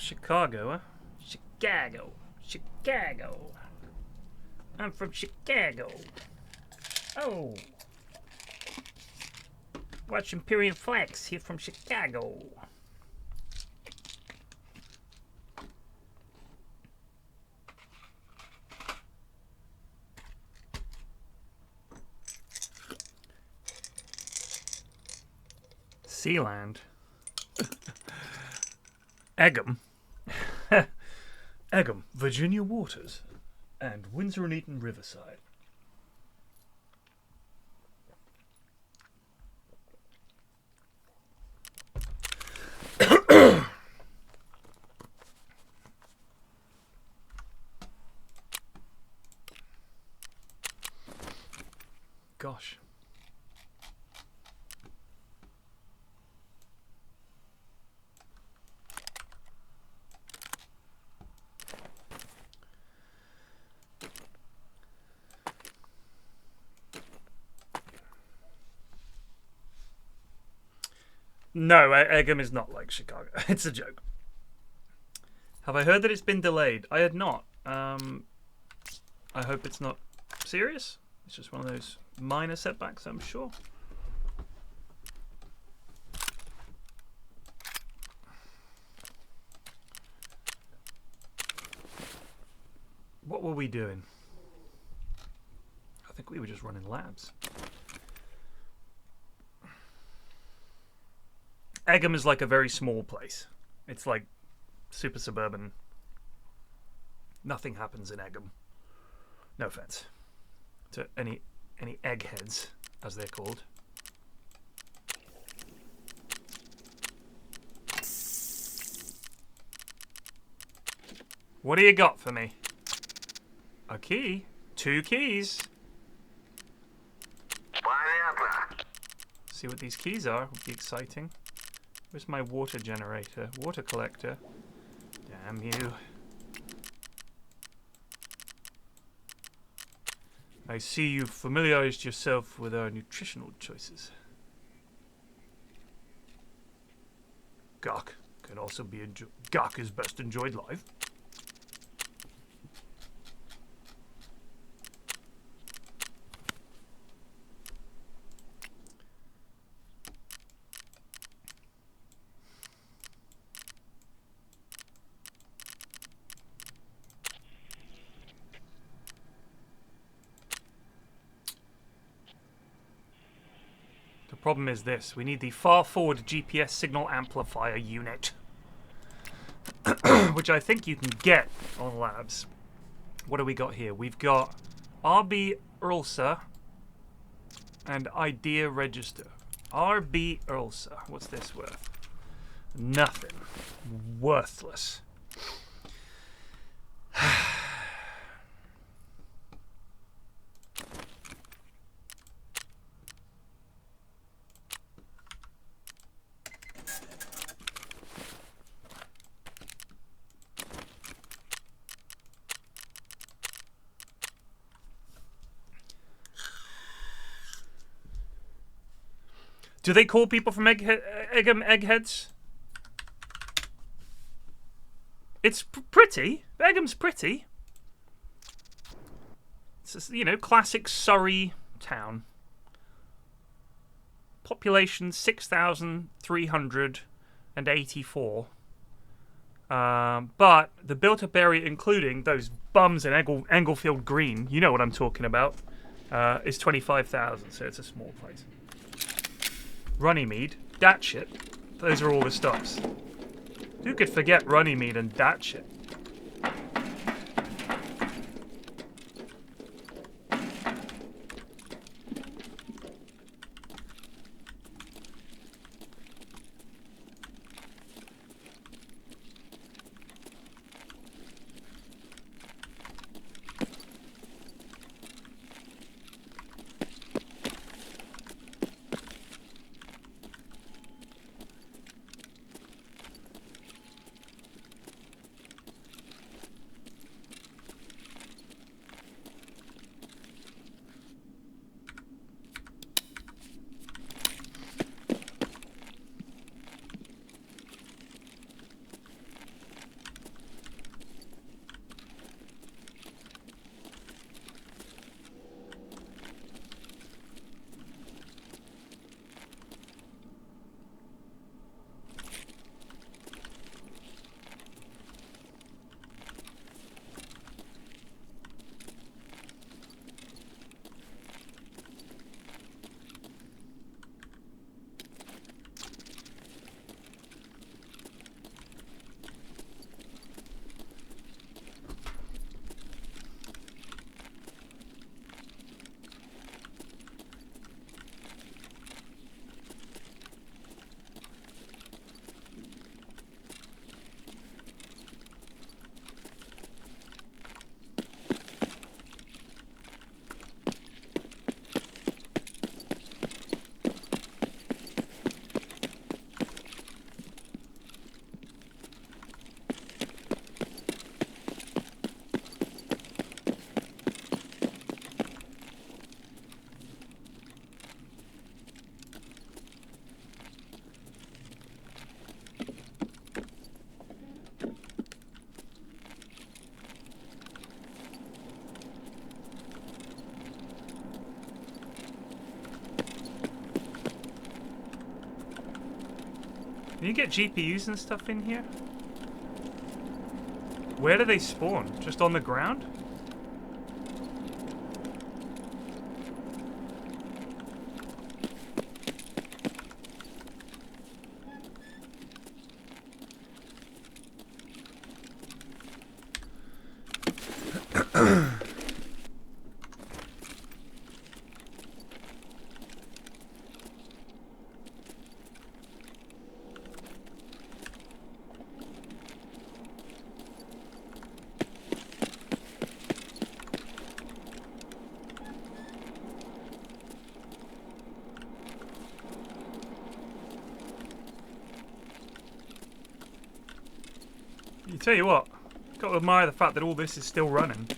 Chicago, huh? Chicago. Chicago. I'm from Chicago. Oh. Watching PFlax here from Chicago. Sealand. Egham. Egham, Virginia Waters, and Windsor and Eaton Riverside. Gosh. No, Egham is not like Chicago. It's a joke. Have I heard that it's been delayed? I had not. I hope it's not serious. It's just one of those minor setbacks, I'm sure. What were we doing? I think we were just running labs. Egham is like a very small place. It's like super suburban. Nothing happens in Egham. No offense to any eggheads, as they're called. What do you got for me? A key? 2 keys. See what these keys are. Would be exciting. Where's my water generator? Water collector. Damn you. I see you've familiarized yourself with our nutritional choices. Gawk can also be enjoyed. Gawk is best enjoyed live. The problem is this. We need the far forward GPS signal amplifier unit. Which I think you can get on labs. What do we got here? We've got RB Ursa and Idea Register. RB Ursa. What's this worth? Nothing. Worthless. Do they call people from Egham eggheads? It's pretty. Egham's pretty. It's just, you know, classic Surrey town. Population 6,384. But the built-up area, including those bums in Englefield Green, you know what I'm talking about, is 25,000. So it's a small place. Runnymede, Datshit, those are all the stops. Who could forget Runnymede and Datshit? Can you get GPUs and stuff in here? Where do they spawn? Just on the ground? You tell you what, got to admire the fact that all this is still running.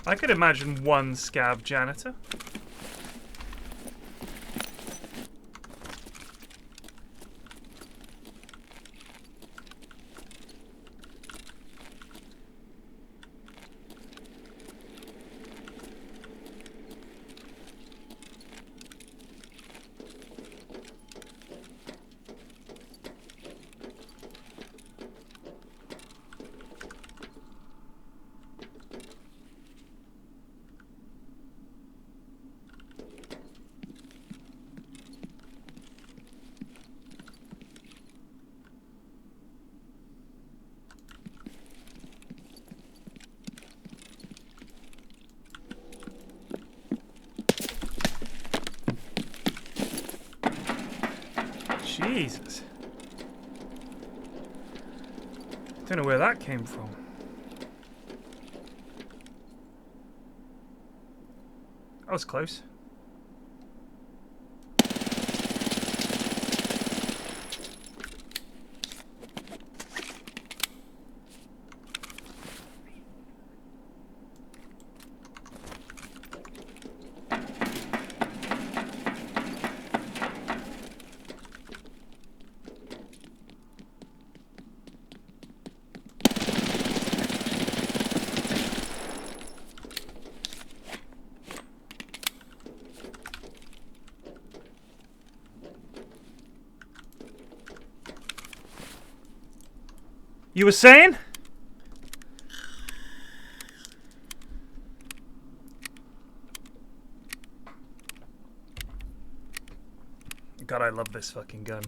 I could imagine one scav janitor. Jesus. Don't know where that came from. That was close. You were saying? God, I love this fucking gun.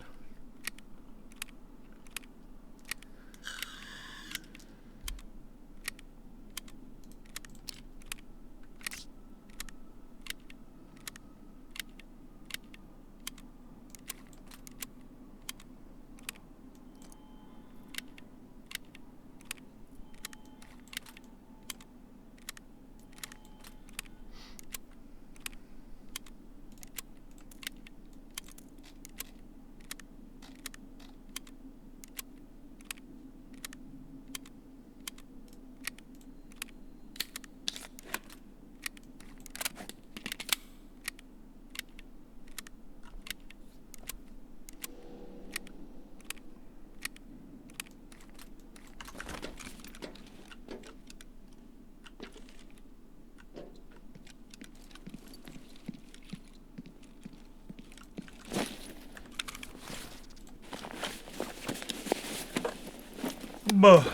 Buh.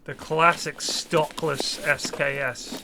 The classic stockless SKS.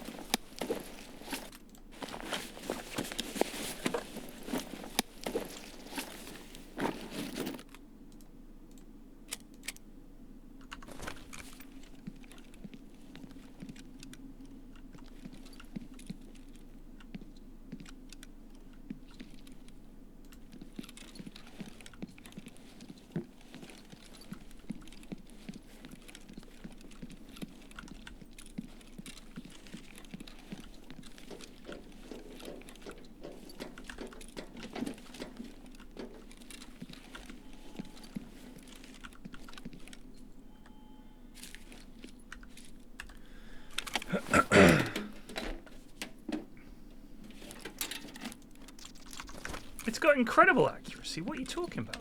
It's got incredible accuracy. What are you talking about?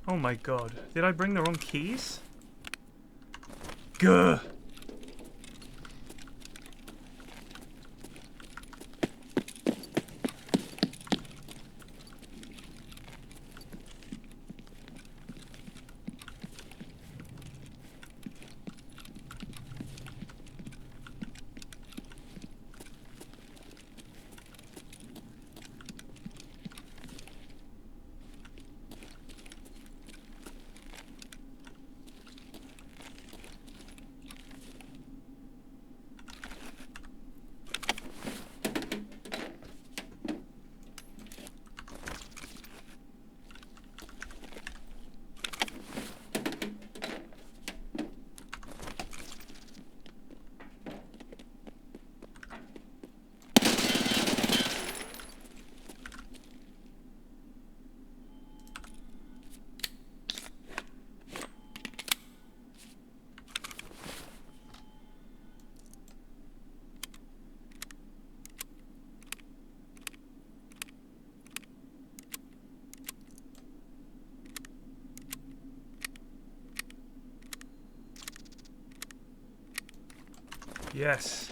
Oh my god. Did I bring the wrong keys? Gah! Yes.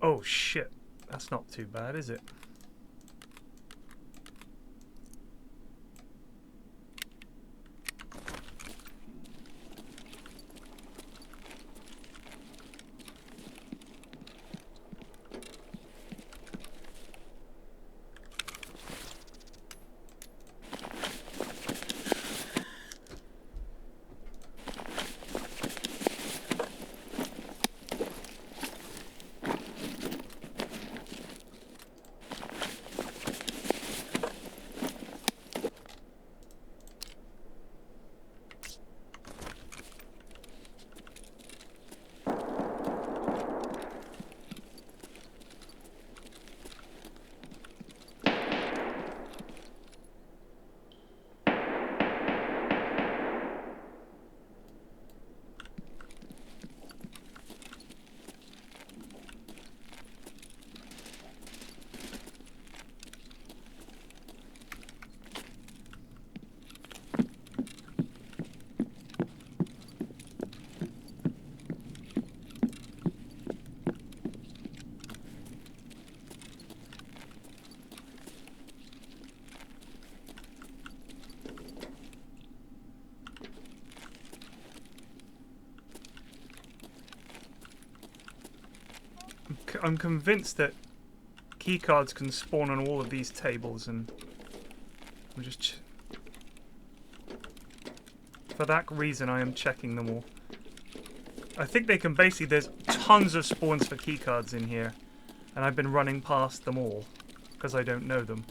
Oh shit. That's not too bad, is it? I'm convinced that keycards can spawn on all of these tables, and I'm just for that reason I am checking them all. I think they can basically, there's tons of spawns for keycards in here, and I've been running past them all because I don't know them.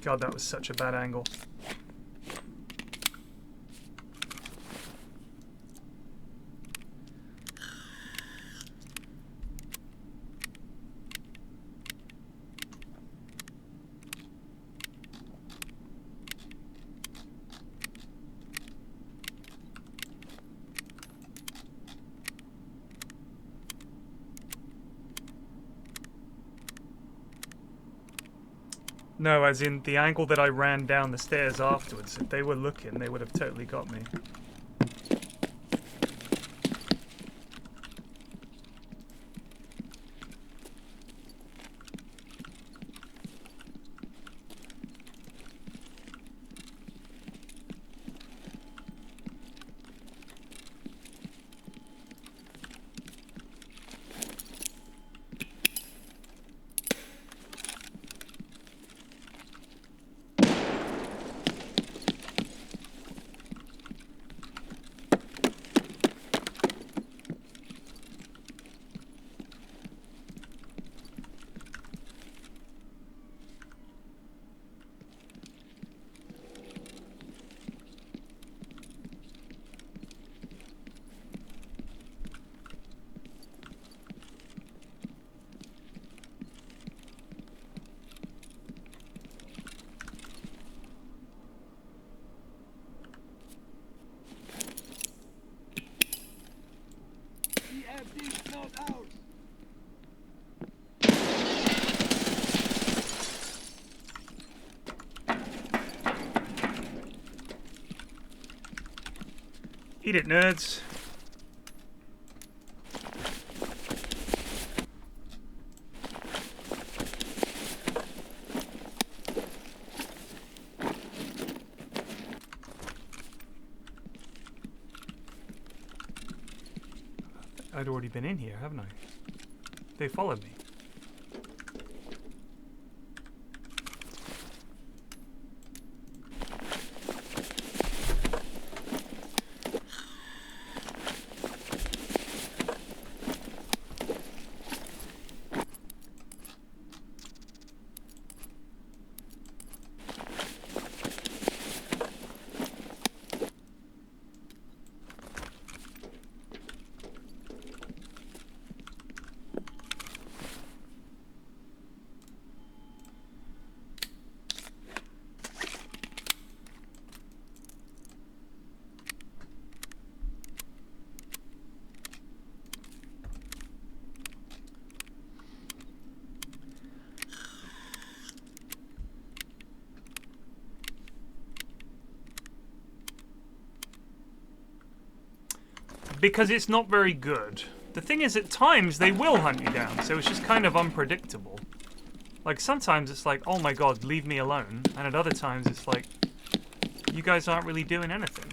God, that was such a bad angle. No, as in the angle that I ran down the stairs afterwards. If they were looking, they would have totally got me. Eat it, nerds. I'd already been in here, haven't I? They followed me. Because it's not very good. The thing is, at times, they will hunt you down, so it's just kind of unpredictable. Like, sometimes it's like, oh my god, leave me alone. And at other times, it's like, you guys aren't really doing anything.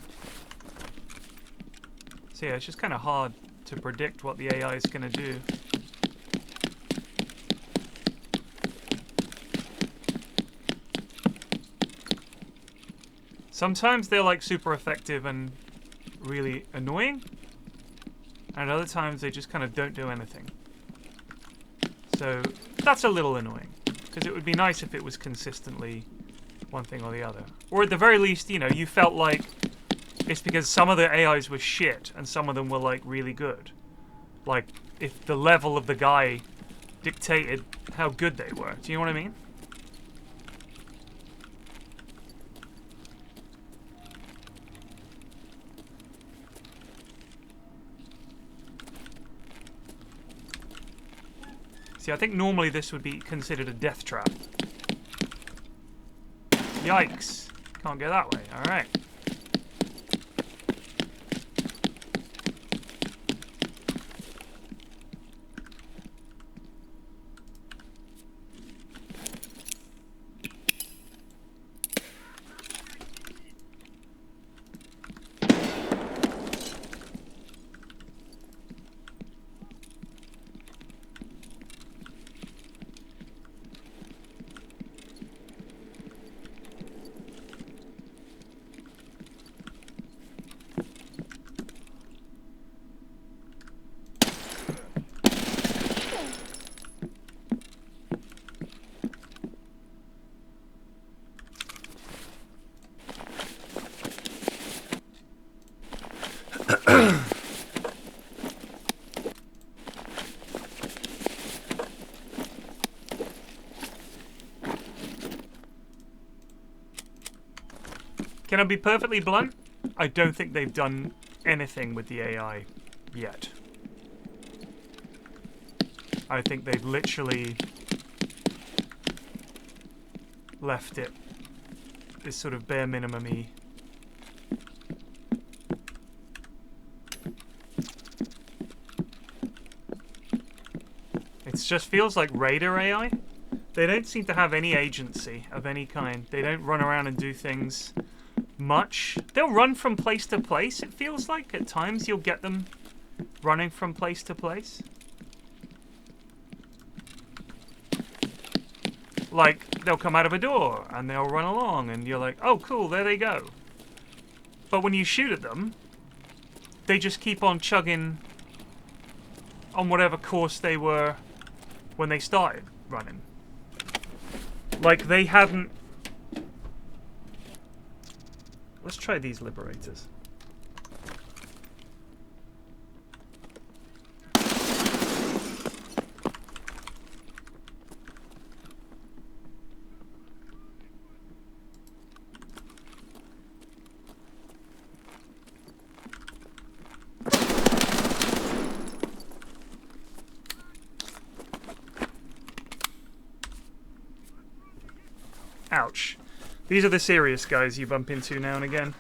So yeah, it's just kind of hard to predict what the AI is going to do. Sometimes they're like super effective and really annoying. And other times they just kind of don't do anything. So that's a little annoying. Because it would be nice if it was consistently one thing or the other. Or at the very least, you know, you felt like it's because some of the AIs were shit and some of them were like really good. Like if the level of the guy dictated how good they were. Do you know what I mean? See, I think normally this would be considered a death trap. Yikes. Can't go that way. Alright. Can I be perfectly blunt? I don't think they've done anything with the AI yet. I think they've literally left it this sort of bare minimum-y. It just feels like Raider AI. They don't seem to have any agency of any kind. They don't run around and do things much. They'll run from place to place, it feels like. At times you'll get them running from place to place. Like, they'll come out of a door and they'll run along and you're like, oh cool, there they go. But when you shoot at them, they just keep on chugging on whatever course they were when they started running. Like they hadn't... Let's try these liberators. Ouch. These are the serious guys you bump into now and again.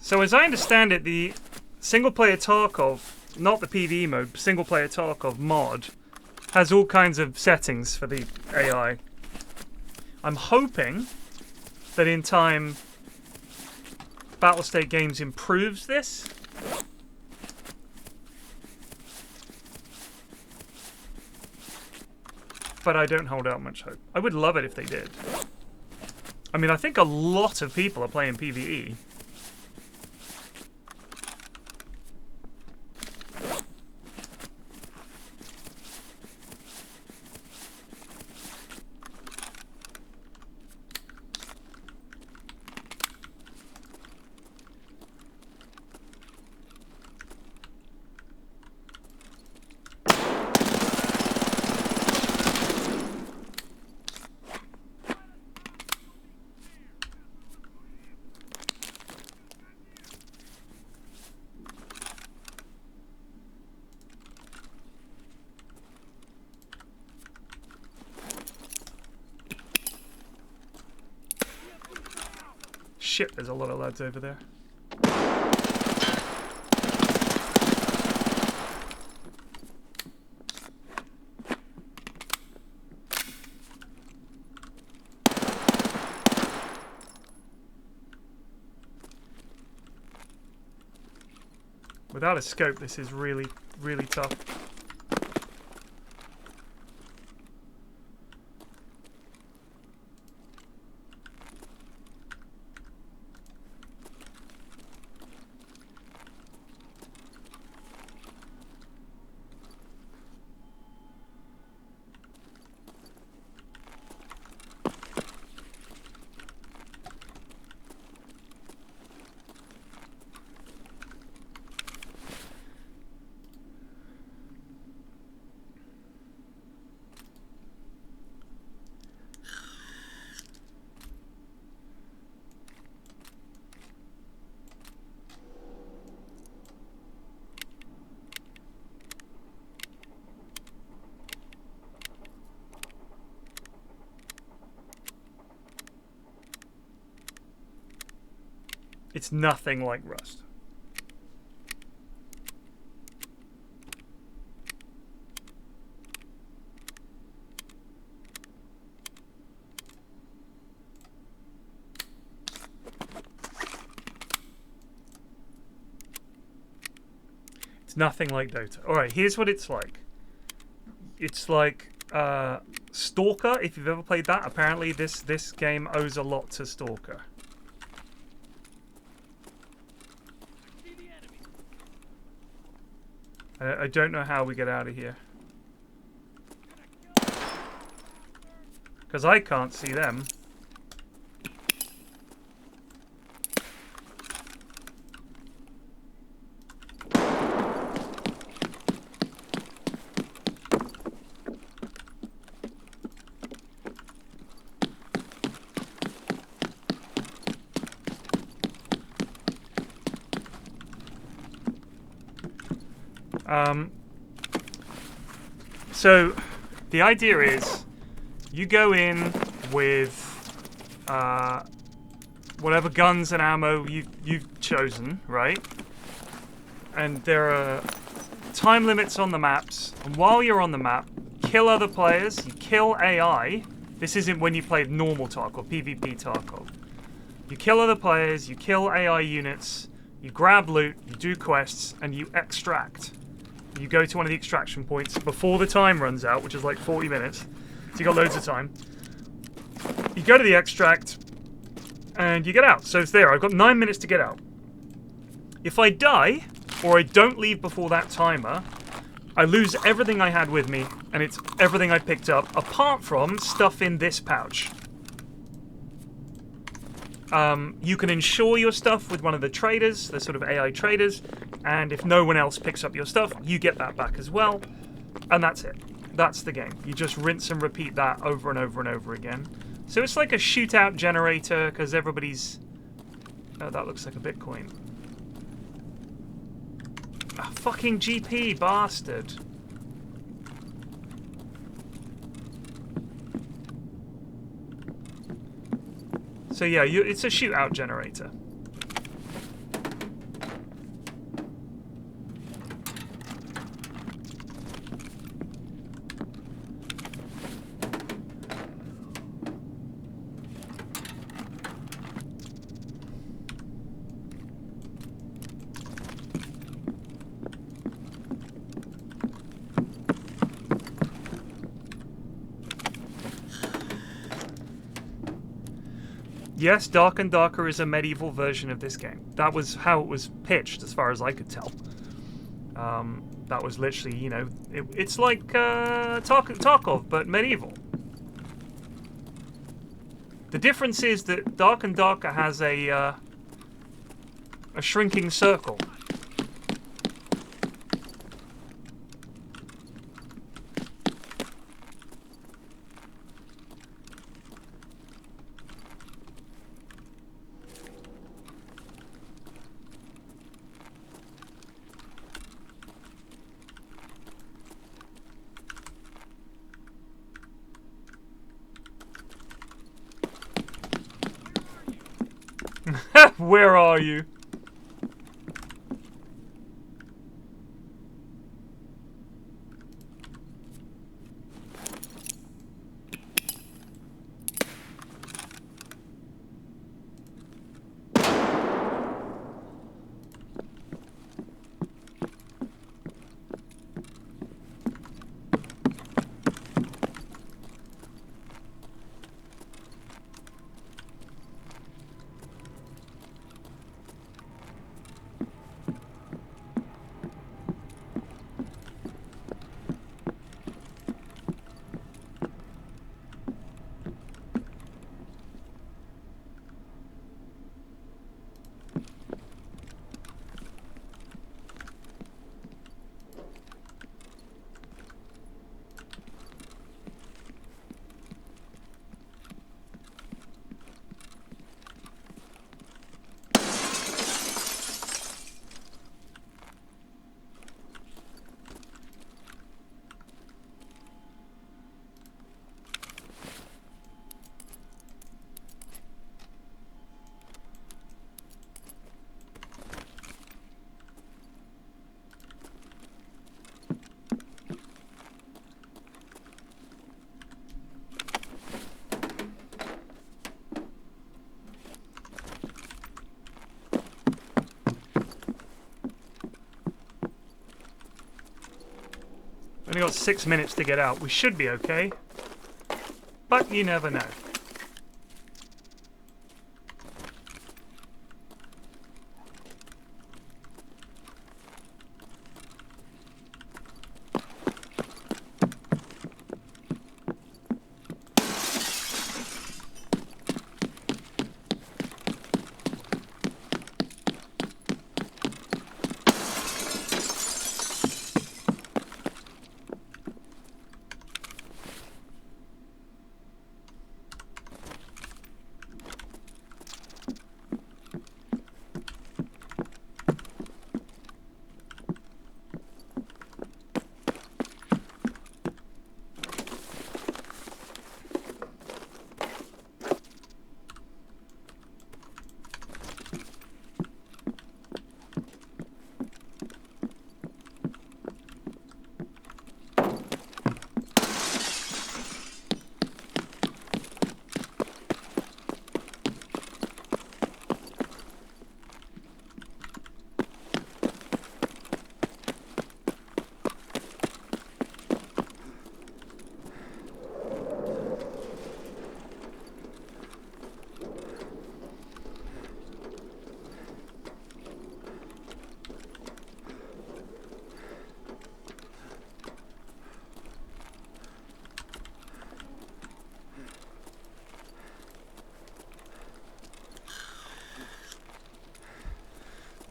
So as I understand it, the single-player Tarkov, not the PvE mode, single-player Tarkov mod, has all kinds of settings for the AI. I'm hoping that in time Battlestate Games improves this. But I don't hold out much hope. I would love it if they did. I mean, I think a lot of people are playing PvE. Shit, there's a lot of lads over there. Without a scope, this is really, really tough. It's nothing like Rust. It's nothing like Dota. Alright, here's what it's like. It's like Stalker, if you've ever played that. Apparently this game owes a lot to Stalker. I don't know how we get out of here. Because I can't see them. So the idea is you go in with whatever guns and ammo you've chosen, right? And there are time limits on the maps. And while you're on the map, kill other players, you kill AI. This isn't when you play normal Tarkov, PvP Tarkov. You kill other players, you kill AI units, you grab loot, you do quests, and you extract. You go to one of the extraction points before the time runs out, which is like 40 minutes. So you got loads of time. You go to the extract, and you get out. So it's there. I've got 9 minutes to get out. If I die, or I don't leave before that timer, I lose everything I had with me, and it's everything I picked up, apart from stuff in this pouch. You can insure your stuff with one of the traders, the sort of AI traders, and if no one else picks up your stuff, you get that back as well. And that's it. That's the game. You just rinse and repeat that over and over and over again. So it's like a shootout generator, because everybody's... Oh, that looks like a Bitcoin. Ah, fucking GP, bastard. So yeah, it's a shootout generator. Yes, Dark and Darker is a medieval version of this game. That was how it was pitched, as far as I could tell. That was literally, you know, it's like Tarkov, but medieval. The difference is that Dark and Darker has a shrinking circle. Where are you? Only got 6 minutes to get out. We should be okay. But you never know.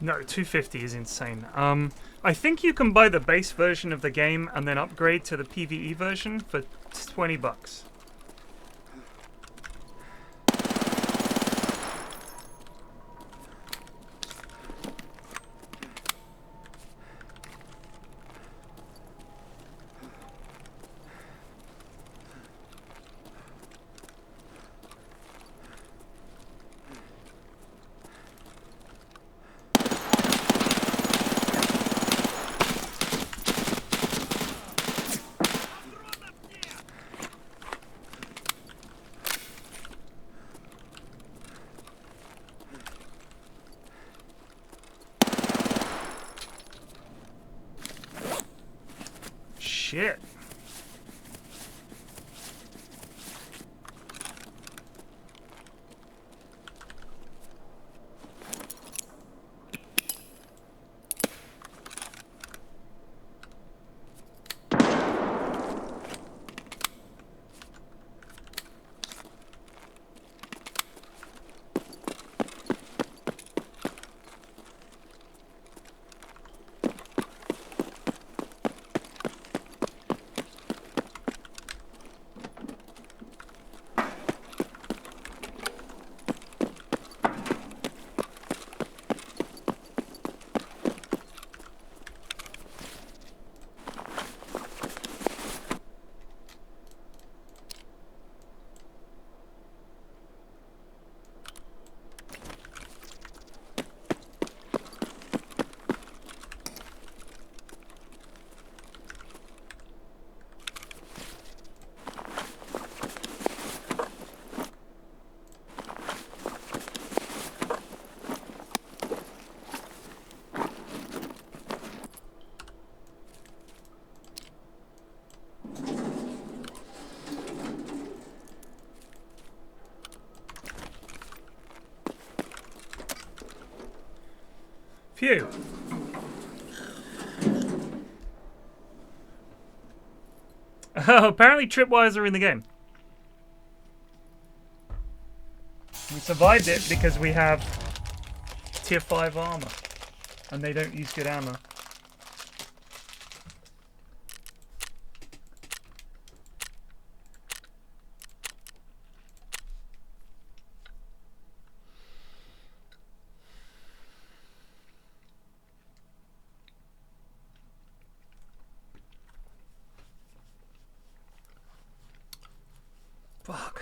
No, 250 is insane. I think you can buy the base version of the game and then upgrade to the PvE version for 20 bucks. Shit. Phew. Apparently tripwires are in the game. We survived it because we have tier 5 armor. And they don't use good ammo. Fuck.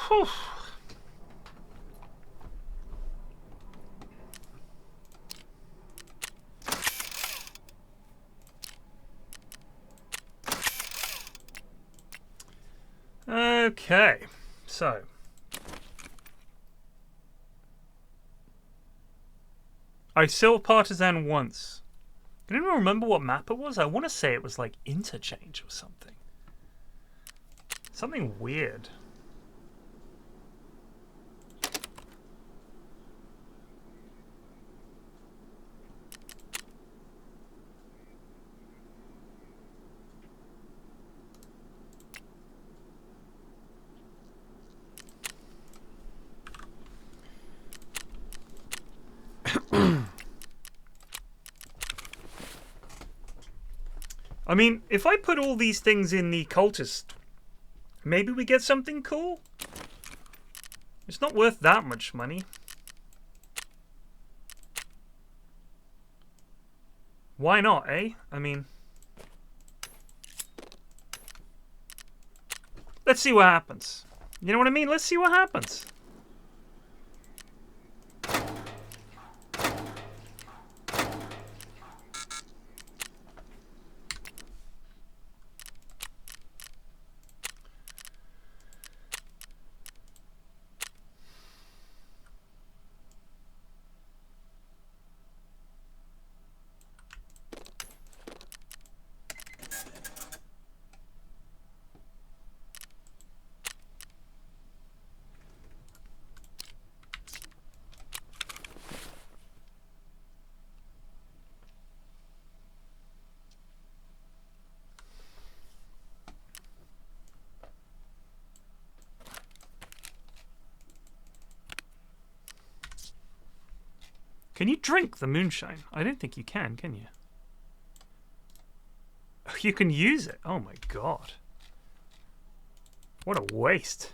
Whew. Okay, so I saw Partisan once. Can anyone remember what map it was? I want to say it was like Interchange or something. Something weird. I mean, if I put all these things in the cultist, maybe we get something cool? It's not worth that much money. Why not, eh? I mean... Let's see what happens. You know what I mean? Let's see what happens. Can you drink the moonshine? I don't think you can you? You can use it. Oh my god. What a waste.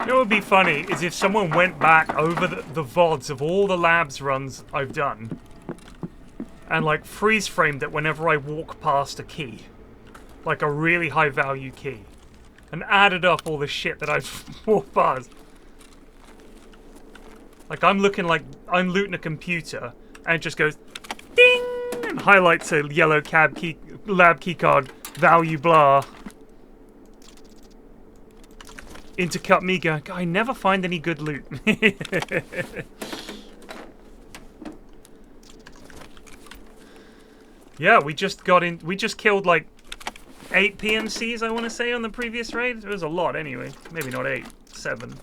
You know what would be funny is if someone went back over the VODs of all the labs runs I've done and like freeze framed it whenever I walk past a key. Like a really high value key. And added up all the shit that I've walked past. Like I'm looking like I'm looting a computer and it just goes ding and highlights a yellow lab keycard value blah. intercut me going, I never find any good loot. Yeah, we just killed like 8 PMCs, I want to say, on the previous raid. It was a lot anyway. Maybe not 8, 7.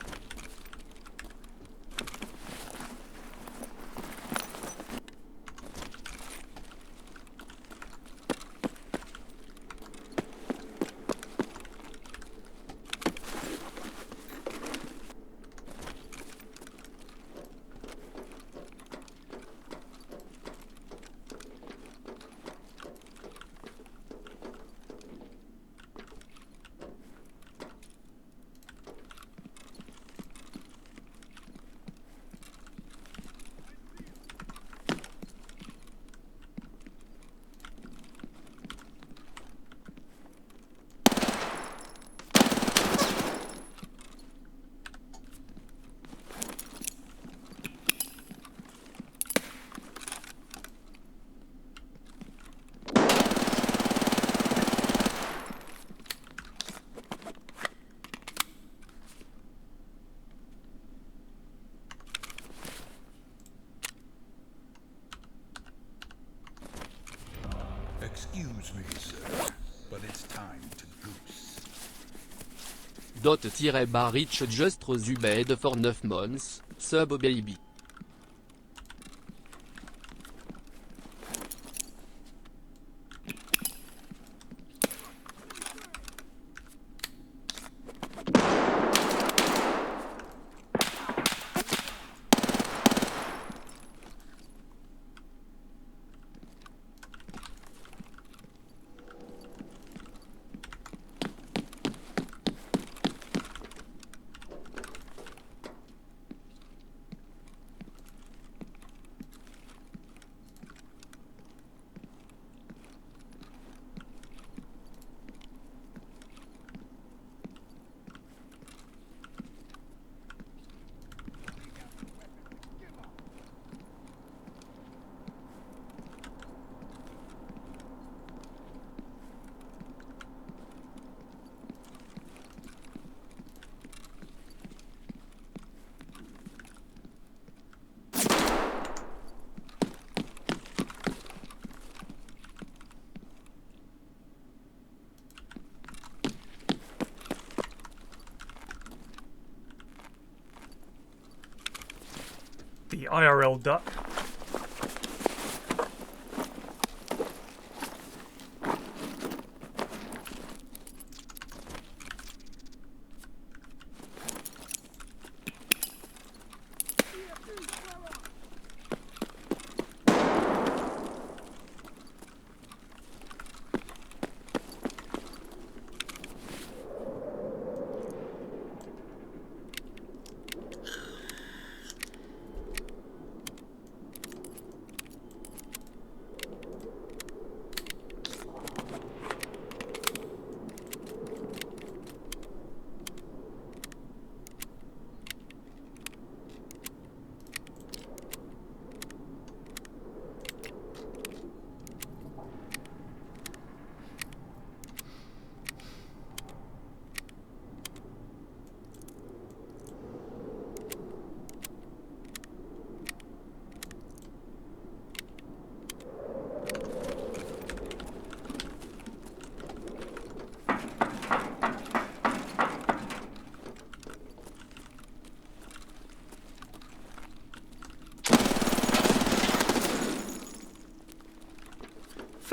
Excuse me, sir, but it's time to goose. Dot-Barrich just Zubed for 9 months, sub baby. The IRL duck.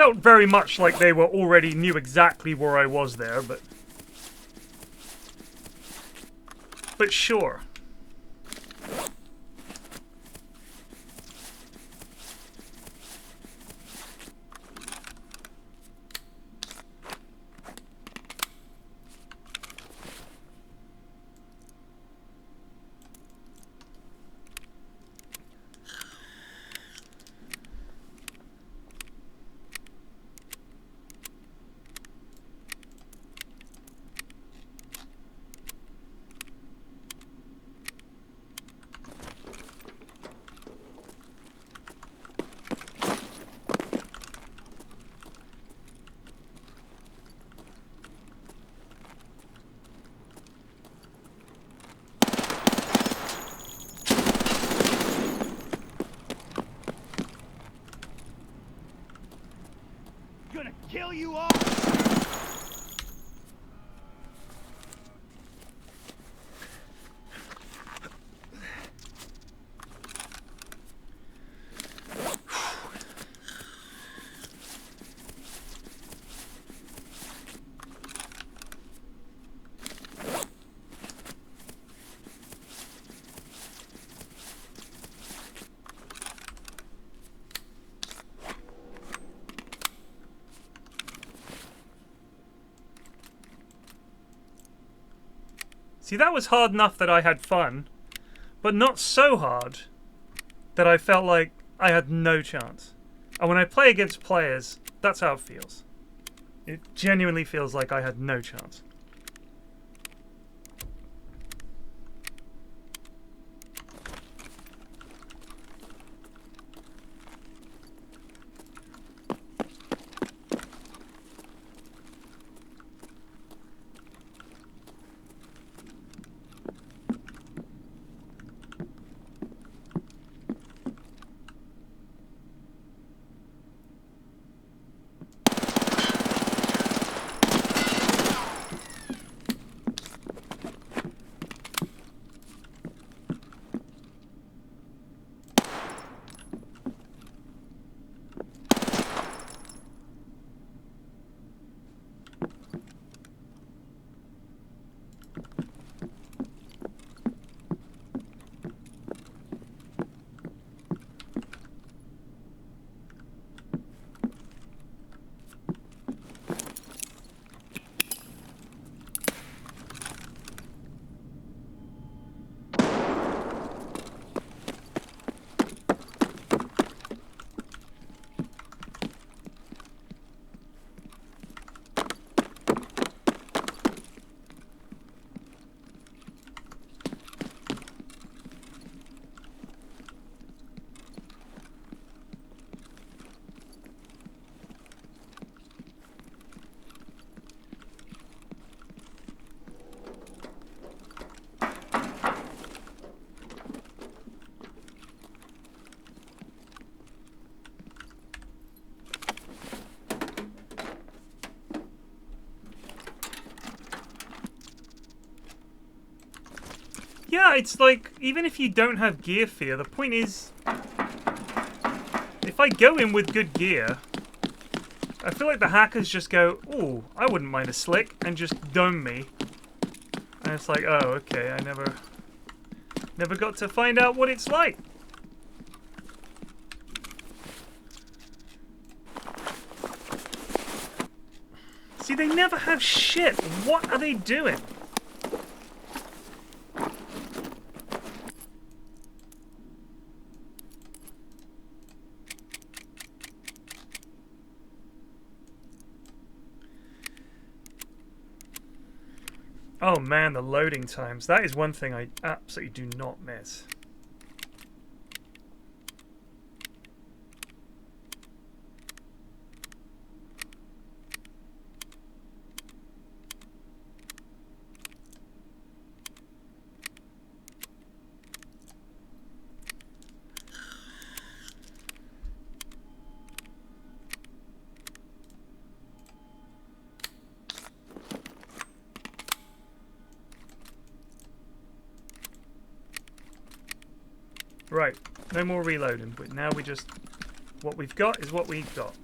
Felt very much like they were already knew exactly where I was there, but sure. hell you are? See, that was hard enough that I had fun, but not so hard that I felt like I had no chance. And when I play against players, that's how it feels. It genuinely feels like I had no chance. Yeah, it's like, even if you don't have gear fear, the point is, if I go in with good gear, I feel like the hackers just go, ooh, I wouldn't mind a slick, and just dome me. And it's like, oh, okay, I never got to find out what it's like. See, they never have shit. What are they doing? Oh man, the loading times. That is one thing I absolutely do not miss. Right, no more reloading, but now we just... what we've got is what we've got.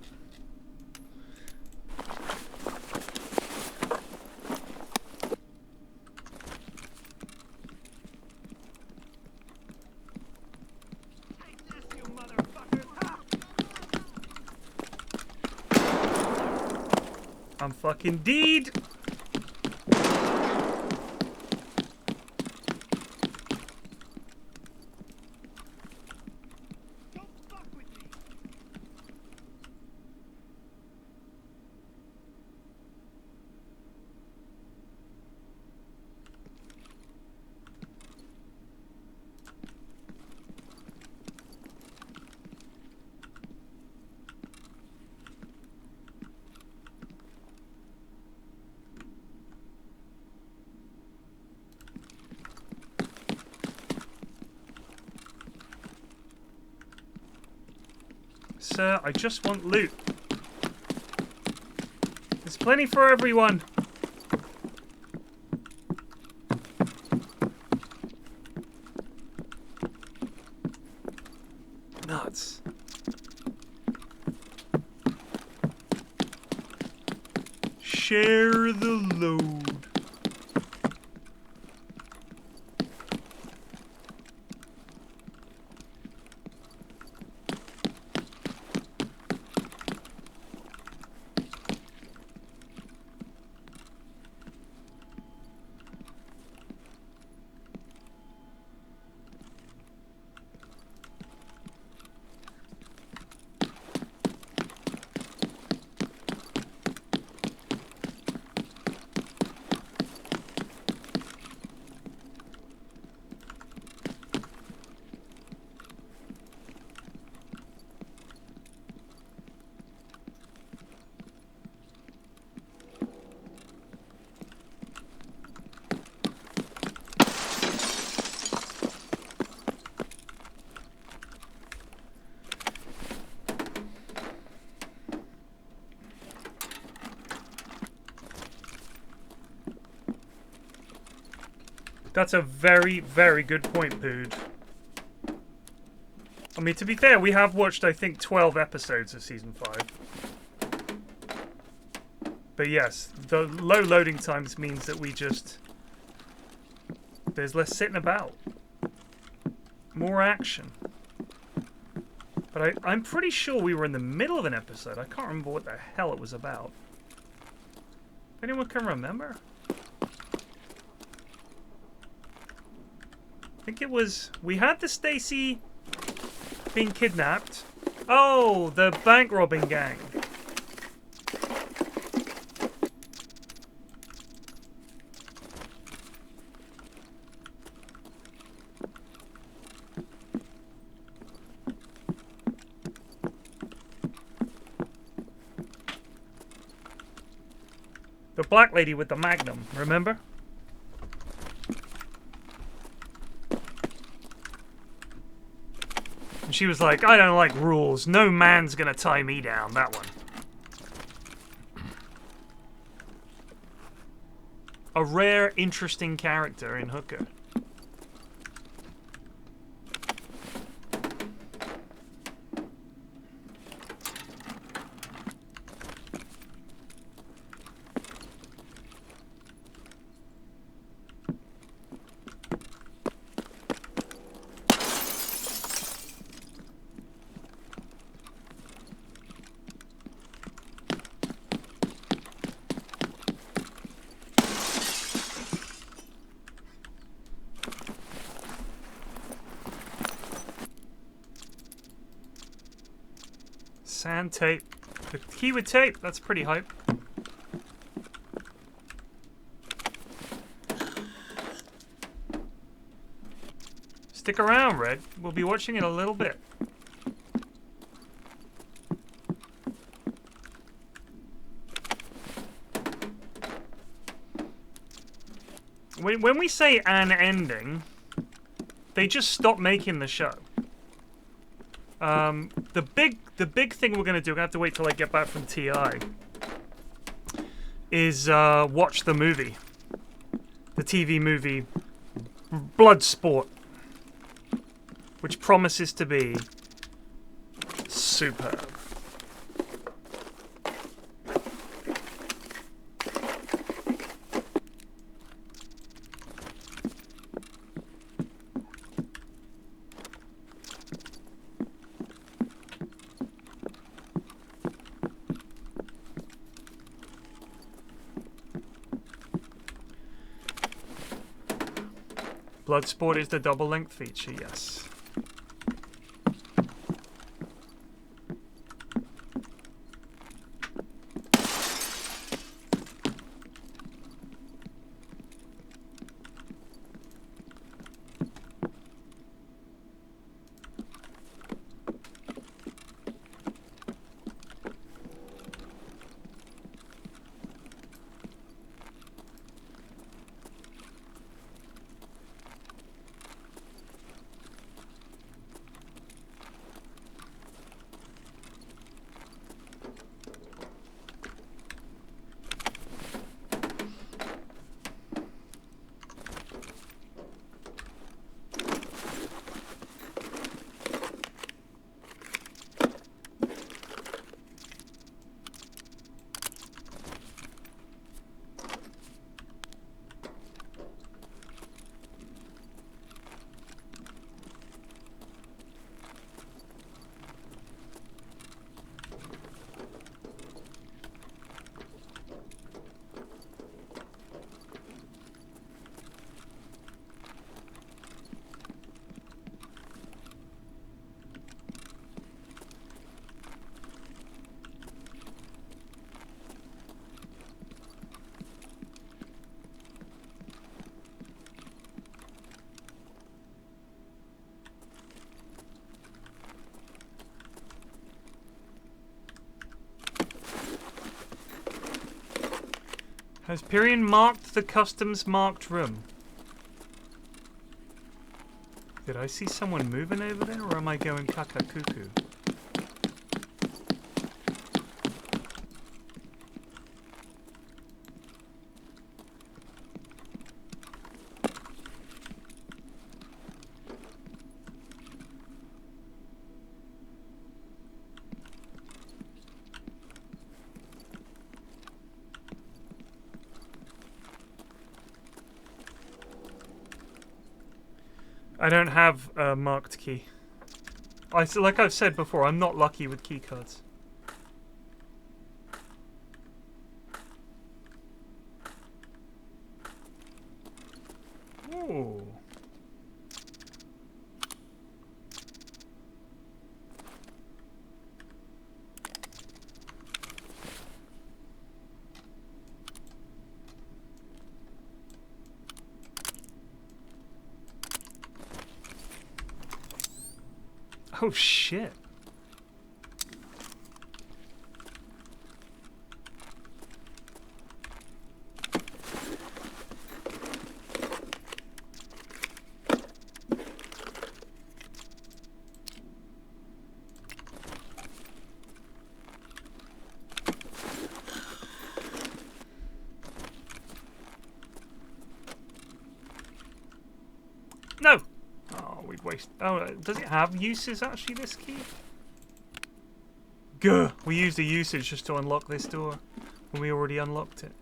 I'm fucking deed! Sir, I just want loot. Plenty for everyone. Nuts. Share the load. That's a very, very good point, Pood. I mean, to be fair, we have watched, I think, 12 episodes of Season 5. But yes, the low loading times means that we just... There's less sitting about. More action. But I'm pretty sure we were in the middle of an episode. I can't remember what the hell it was about. If anyone can remember? I think it was... We had the Stacy being kidnapped. Oh, the bank robbing gang. The black lady with the magnum, remember? And she was like, I don't like rules. No man's gonna tie me down. That one. A rare, interesting character in Hooker. Sand tape. The key with tape. That's pretty hype. Stick around, Red. We'll be watching it a little bit. When we say an ending, they just stop making the show. The big thing we're gonna do, we're gonna have to wait till I get back from TI, is watch the movie. The TV movie Bloodsport, which promises to be superb. Bloodsport is the double-length feature, yes. Has Pyrian marked the customs marked room? Did I see someone moving over there, or am I going caca cuckoo? I don't have a marked key. Like I've said before, I'm not lucky with keycards. Ooh. Oh shit. No. Oh, we'd waste. Oh, does it have uses actually, this key? Gah! We used the usage just to unlock this door when we already unlocked it.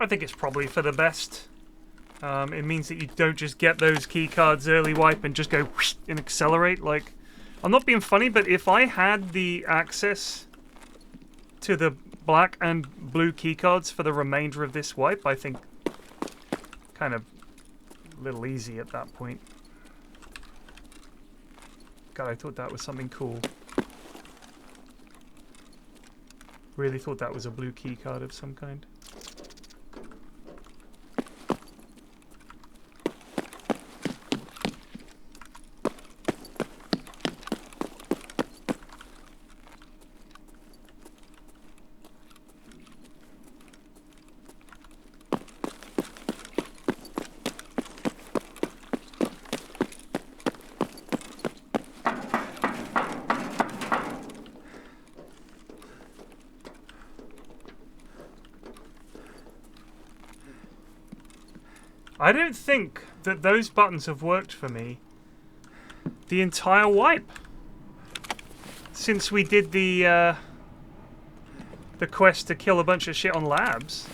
I think it's probably for the best. It means that you don't just get those key cards early wipe and just go whoosh and accelerate. Like, I'm not being funny, but if I had the access to the black and blue key cards for the remainder of this wipe, I think kind of a little easy at that point. God, I thought that was something cool. Really thought that was a blue key card of some kind. I don't think that those buttons have worked for me the entire wipe since we did the quest to kill a bunch of shit on labs.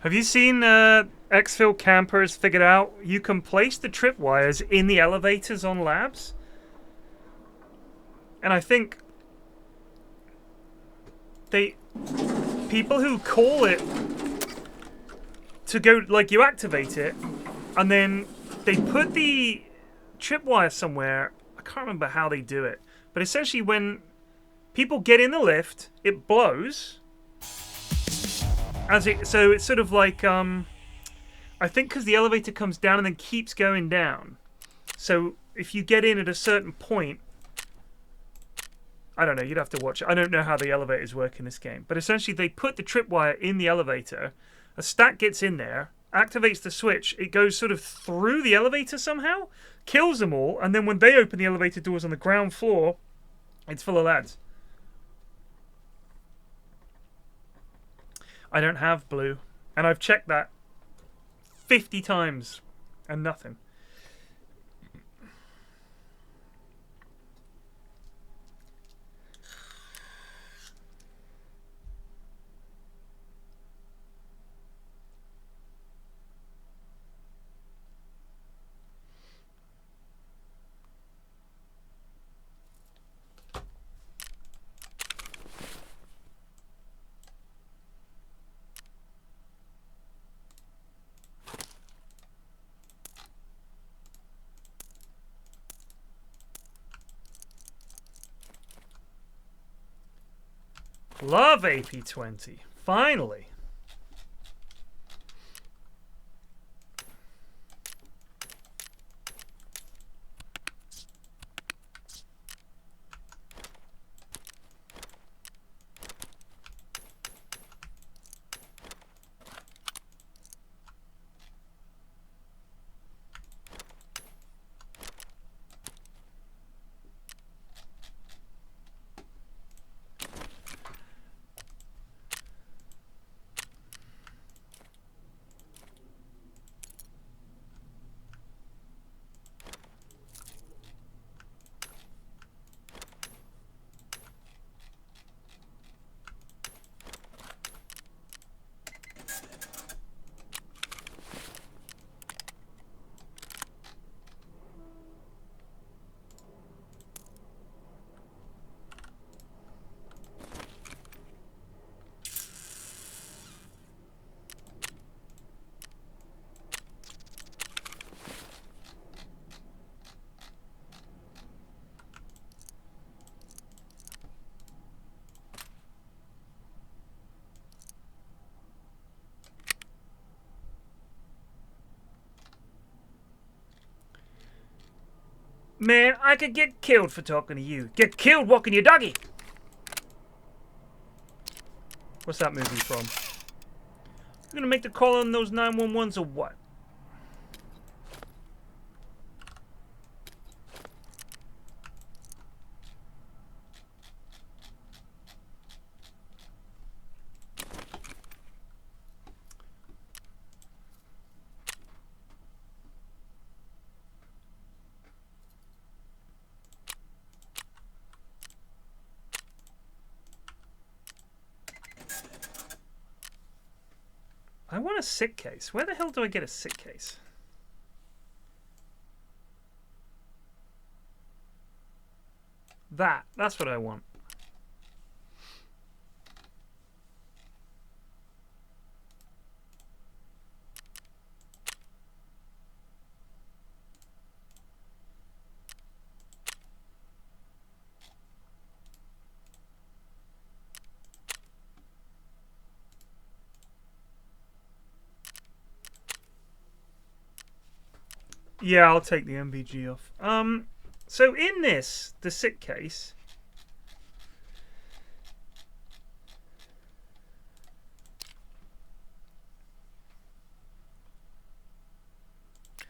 Have you seen Exfil Campers figured out you can place the tripwires in the elevators on labs? And I think people who call it to go, like, you activate it, and then they put the tripwire somewhere. I can't remember how they do it, but essentially when people get in the lift, it blows. So it's sort of like, I think because the elevator comes down and then keeps going down. So if you get in at a certain point, I don't know, you'd have to watch it. I don't know how the elevators work in this game. But essentially they put the tripwire in the elevator, a stack gets in there, activates the switch, it goes sort of through the elevator somehow, kills them all, and then when they open the elevator doors on the ground floor, it's full of lads. I don't have blue, and I've checked that 50 times, and nothing. Love AP20. Finally. Man, I could get killed for talking to you. Get killed walking your doggy. What's that movie from? You're gonna make the call on those 911s or what? I want a sick case. Where the hell do I get a sick case? That's what I want. Yeah, I'll take the MVG off. So in this, the sick case,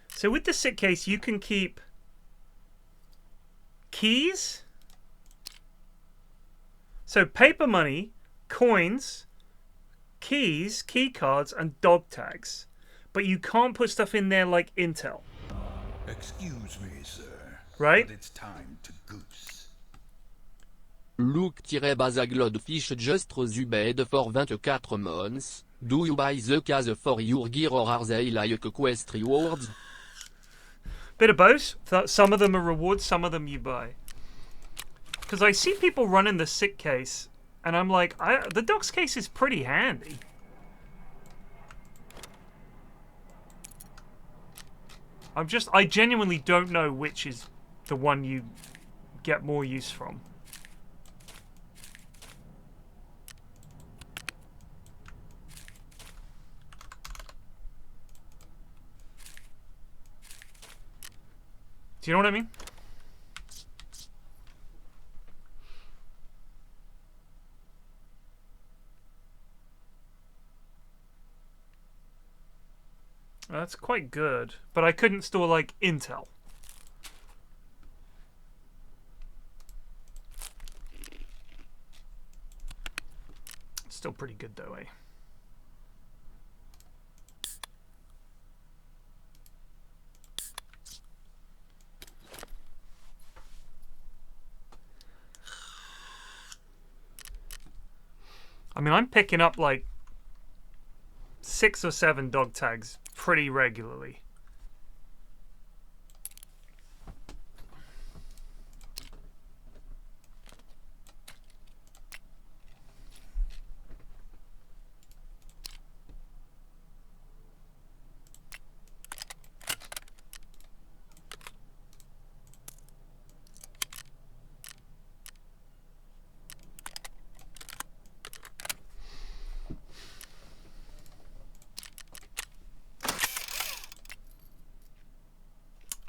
so with the sick case, you can keep keys, so paper money, coins, keys, key cards, and dog tags, but you can't put stuff in there like intel. Excuse me, sir. Right? But it's time to goose. Look-Bazaglod fish just Zubed for 24 months. Do you buy the case for your gear or are they like quest rewards? Bit of both. Some of them are rewards, some of them you buy. Because I see people running the sick case And I'm like, the docs case is pretty handy. I genuinely don't know which is the one you get more use from. Do you know what I mean? That's quite good, but I couldn't store like Intel. Still pretty good though, eh? I mean, I'm picking up like 6 or 7 dog tags pretty regularly.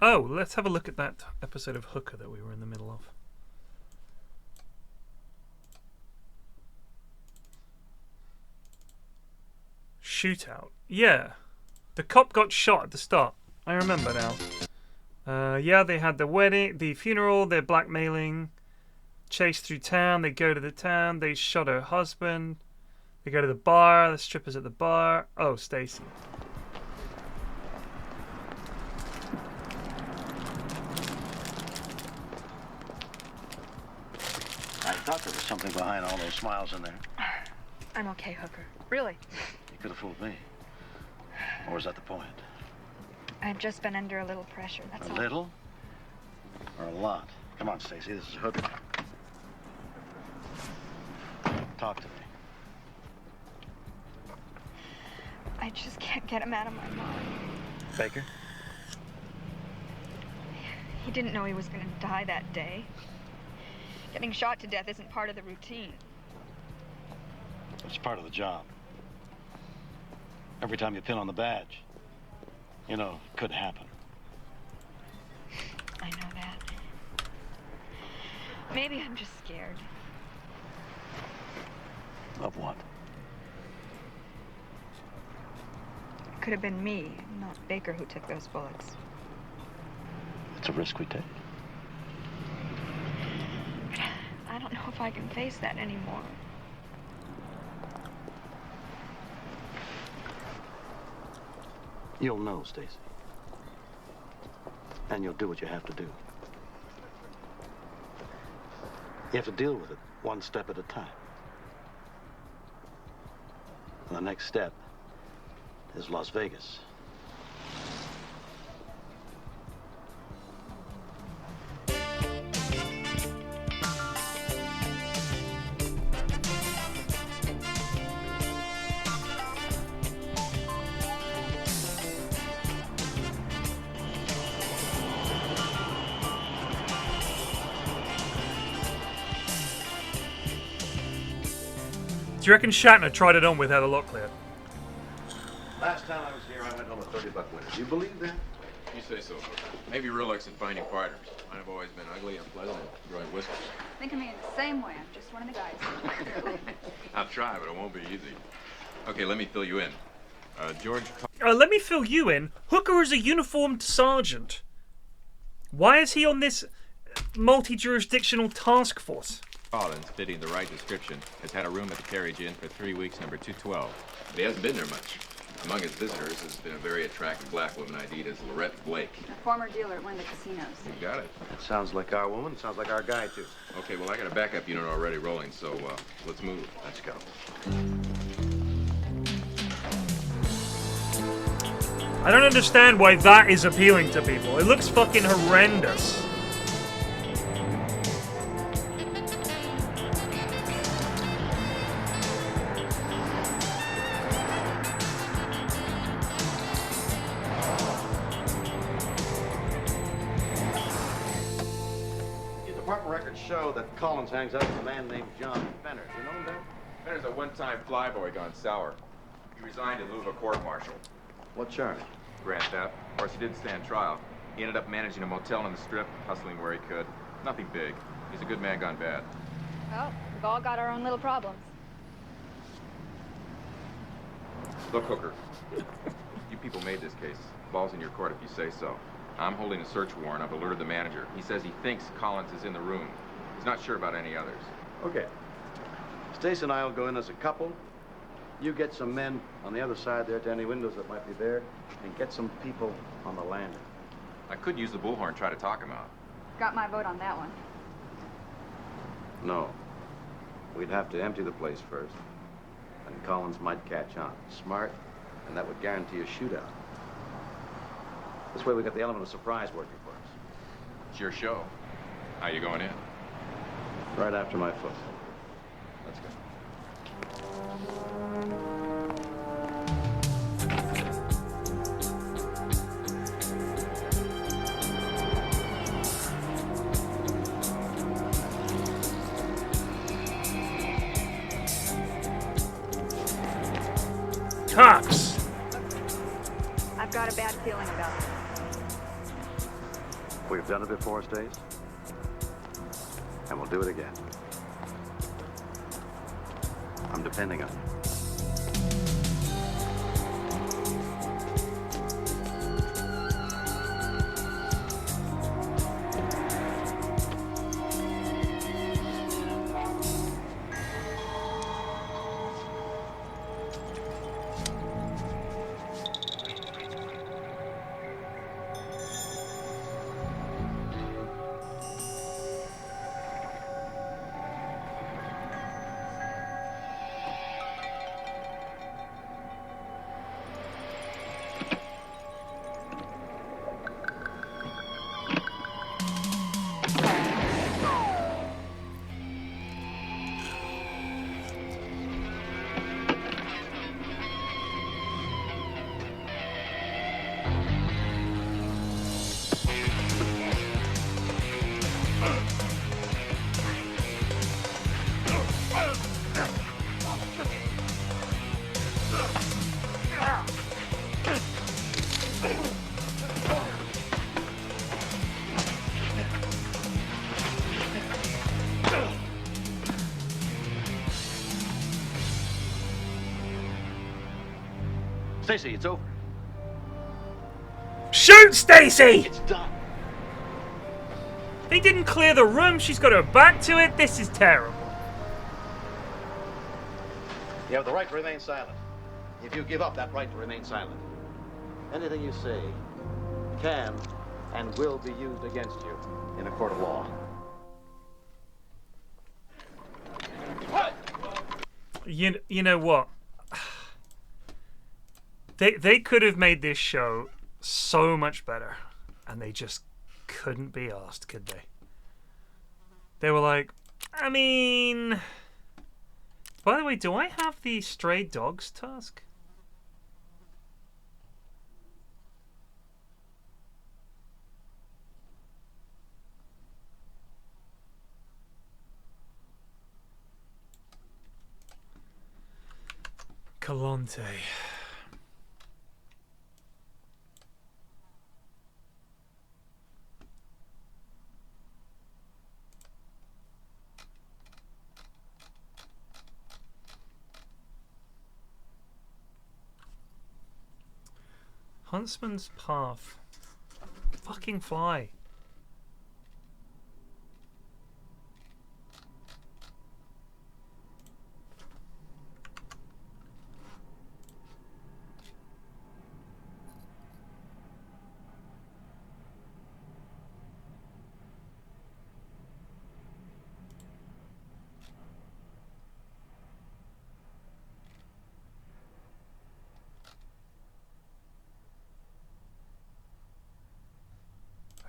Oh, let's have a look at that episode of Hooker that we were in the middle of. Shootout. Yeah. The cop got shot at the start. I remember now. Yeah, they had the wedding, the funeral, they're blackmailing, chase through town, they go to the town, they shot her husband, they go to the bar, the strippers at the bar. Oh, Stacy. I thought there was something behind all those smiles in there. I'm okay, Hooker. Really. You could have fooled me. Or was that the point? I've just been under a little pressure, that's all. A little? Or a lot? Come on, Stacy, this is Hooker. Talk to me. I just can't get him out of my mind. Baker? He didn't know he was going to die that day. Getting shot to death isn't part of the routine. It's part of the job. Every time you pin on the badge, you know, it could happen. I know that. Maybe I'm just scared. Of what? It could have been me, not Baker, who took those bullets. It's a risk we take. I don't know if I can face that anymore. You'll know, Stacy. And you'll do what you have to do. You have to deal with it one step at a time. And the next step is Las Vegas. Do you reckon Shatner tried it on with had a lot clear? Last time I was here, I went home a $30 winner. Do you believe that? You say so. Maybe real likes in finding partners. Mine have always been ugly, unpleasant, and growing whiskers. Think of me in the same way. I'm just one of the guys. I'll try, but it won't be easy. Okay, let me fill you in. George... Let me fill you in. Hooker is a uniformed sergeant. Why is he on this multi-jurisdictional task force? Collins, fitting the right description, has had a room at the Carriage Inn for 3 weeks, number 212. But he hasn't been there much. Among his visitors has been a very attractive black woman ID'd as Lorette Blake. A former dealer at one of the casinos. You got it. Sounds like our woman. Sounds like our guy, too. Okay, well, I got a backup unit already rolling, so let's move. Let's go. I don't understand why that is appealing to people. It looks fucking horrendous. records show that Collins hangs out with a man named John Fenner. Do you know him, Ben? Fenner's a one-time flyboy gone sour. He resigned in lieu of a court-martial. What charge? Grand theft. Of course, he didn't stand trial. He ended up managing a motel on the Strip, hustling where he could. Nothing big. He's a good man gone bad. Well, we've all got our own little problems. Look, Hooker. You people made this case. Ball's in your court if you say so. I'm holding a search warrant. I've alerted the manager. He says he thinks Collins is in the room. He's not sure about any others. Okay. Stacy and I will go in as a couple. You get some men on the other side there to any windows that might be there, and get some people on the landing. I could use the bullhorn, try to talk him out. Got my vote on that one. No. We'd have to empty the place first. And Collins might catch on. Smart, and that would guarantee a shootout. This way we got the element of surprise working for us. It's your show. How you going in? Right after my foot. Let's go. Cox! I've got a bad feeling about it. We've done it before, Stace. And we'll do it again. I'm depending on you. Stacy, it's over. Shoot, Stacy! It's done. They didn't clear the room. She's got her back to it. This is terrible. You have the right to remain silent. If you give up that right to remain silent, anything you say can and will be used against you in a court of law. You know what? They could have made this show so much better, and they just couldn't be asked, could they? They were like, I mean... By the way, do I have the stray dogs task? Calante. Huntsman's Path. Fucking fly.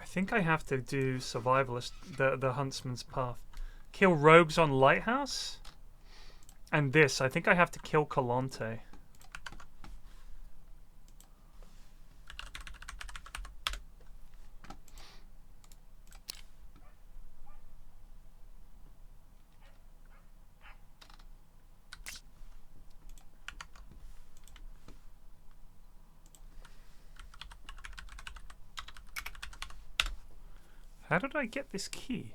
I think I have to do survivalist, the Huntsman's Path. Kill rogues on Lighthouse? And this, I think I have to kill Calante. How did I get this key?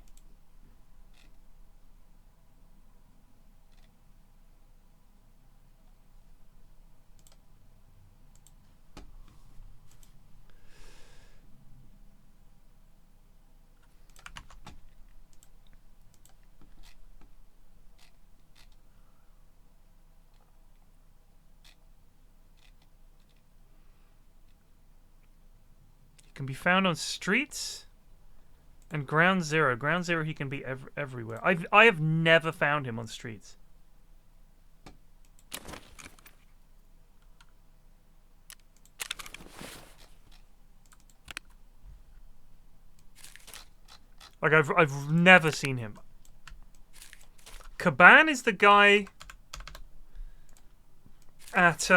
Can be found on streets and ground zero. Ground zero, he can be everywhere. I have never found him on streets. Like I've never seen him. Caban is the guy at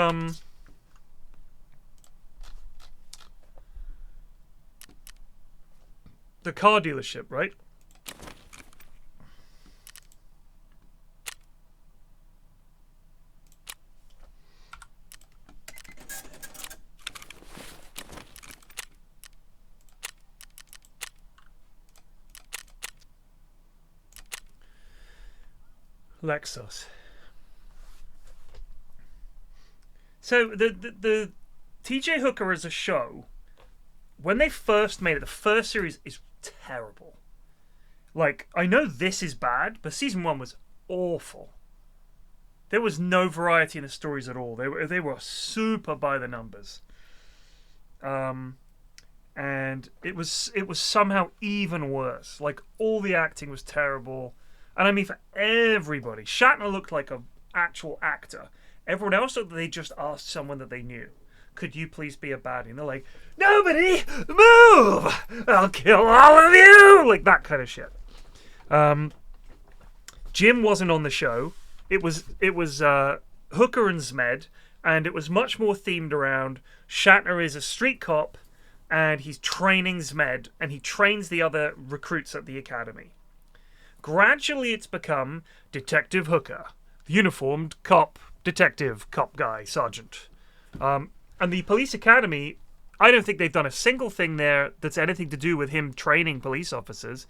the car dealership, right? Lexos. So the TJ Hooker as a show, when they first made it, the first series is terrible. Like, I know this is bad, but season 1 was awful. There was no variety in the stories at all. They were super by the numbers. And it was somehow even worse. Like, all the acting was terrible. And I mean, for everybody. Shatner looked like an actual actor. Everyone else looked like they just asked someone that they knew, could you please be a baddie? And they're like, nobody move! I'll kill all of you! Like that kind of shit. Jim wasn't on the show. It was Hooker and Zmed, and it was much more themed around Shatner is a street cop, and he's training Zmed, and he trains the other recruits at the academy. Gradually it's become Detective Hooker, the uniformed cop, detective, cop guy, sergeant. And the police academy, I don't think they've done a single thing there that's anything to do with him training police officers.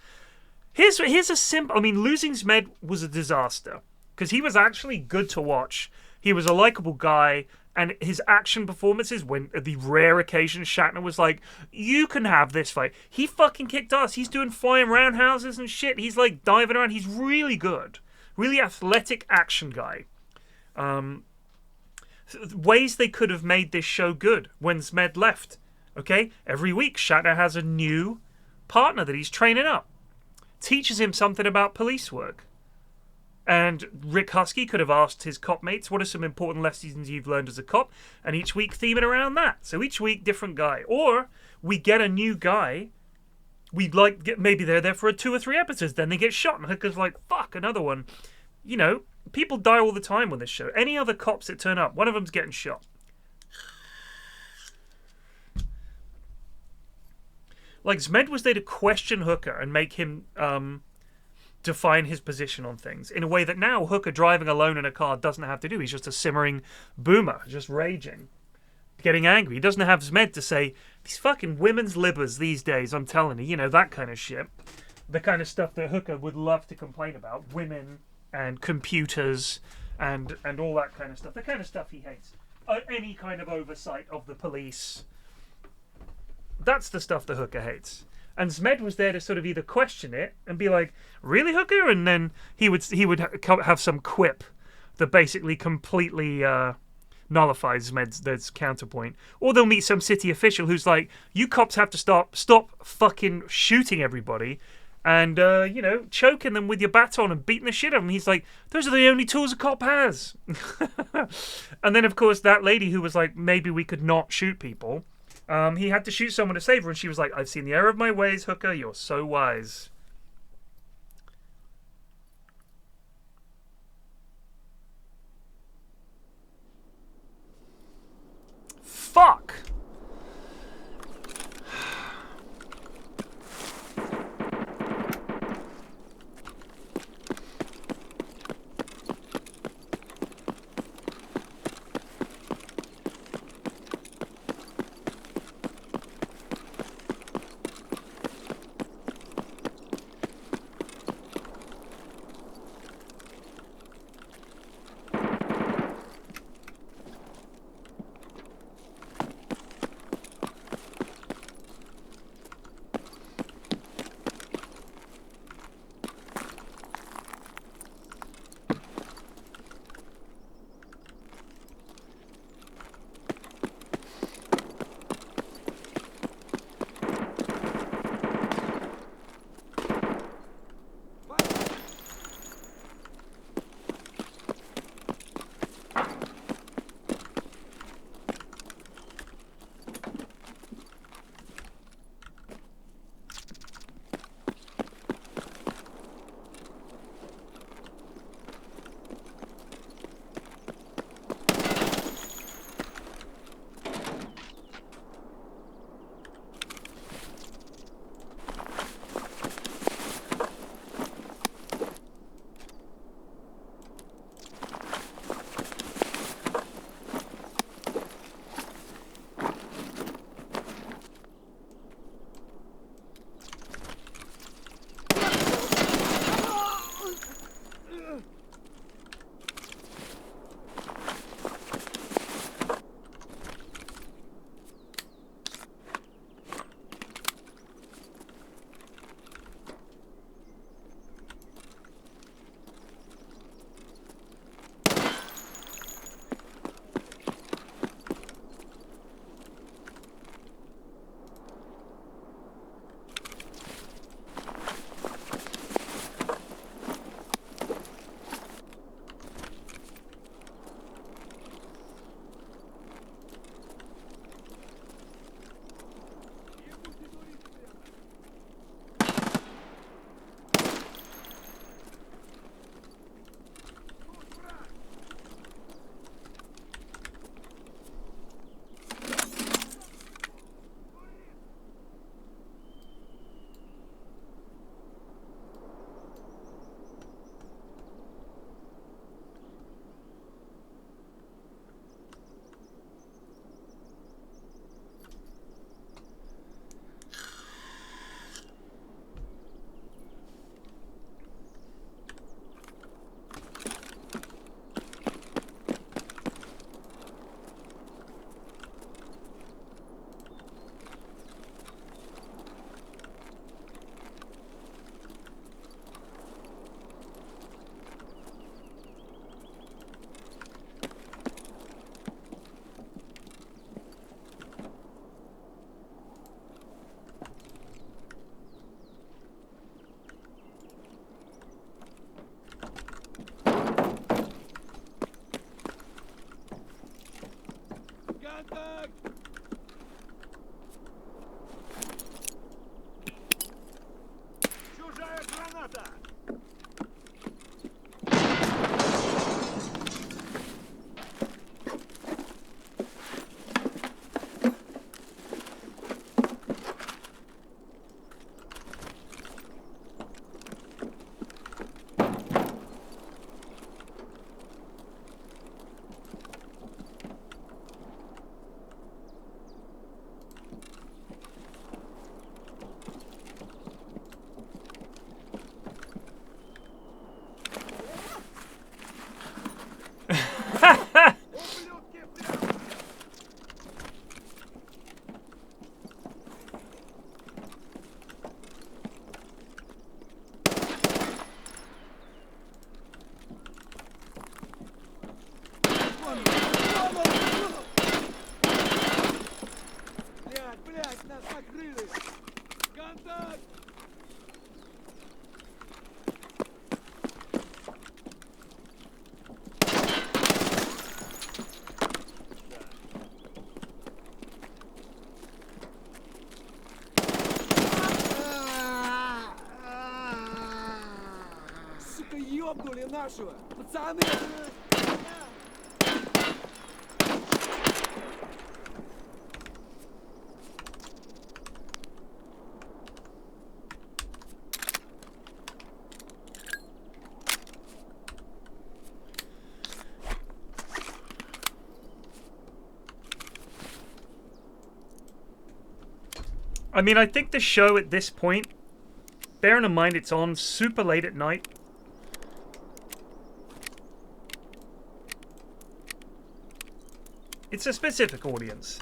Here's a simple... I mean, losing Zmed was a disaster, because he was actually good to watch. He was a likable guy, and his action performances, when the rare occasion Shatner was like, you can have this fight, he fucking kicked ass. He's doing flying roundhouses and shit. He's like diving around. He's really good. Really athletic action guy. Ways they could have made this show good when Zmed left. Okay? Every week, Shatner has a new partner that he's training up. Teaches him something about police work. And Rick Husky could have asked his cop mates, what are some important lessons you've learned as a cop? And each week theme it around that. So each week, different guy. Or we get a new guy. Maybe they're there for 2 or 3 episodes. Then they get shot. And Hooker's like, fuck, another one. You know, people die all the time on this show. Any other cops that turn up, one of them's getting shot. Like, Zmed was there to question Hooker and make him define his position on things in a way that now Hooker driving alone in a car doesn't have to do. He's just a simmering boomer, just raging, getting angry. He doesn't have Zmed to say, these fucking women's libbers these days, I'm telling you, you know, that kind of shit. The kind of stuff that Hooker would love to complain about. Women and computers and all that kind of stuff. The kind of stuff he hates. Any kind of oversight of the police. That's the stuff that Hooker hates. And Zmed was there to sort of either question it and be like, really, Hooker? And then he would have some quip that basically completely nullifies Zmed's counterpoint. Or they'll meet some city official who's like, you cops have to stop fucking shooting everybody and, you know, choking them with your baton and beating the shit out of them. He's like, those are the only tools a cop has. And then, of course, that lady who was like, maybe we could not shoot people. He had to shoot someone to save her, and she was like, I've seen the error of my ways, Hooker. You're so wise. Fuck! нашего! Пацаны! I mean, I think the show at this point, bearing in mind it's on super late at night, it's a specific audience.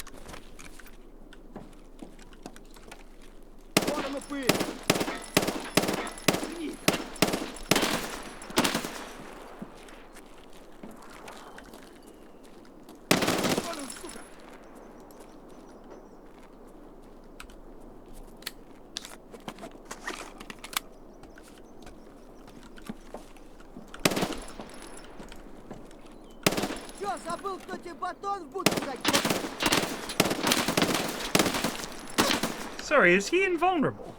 Забыл, кто тебе батон в будку закинул? Sorry, is he invulnerable?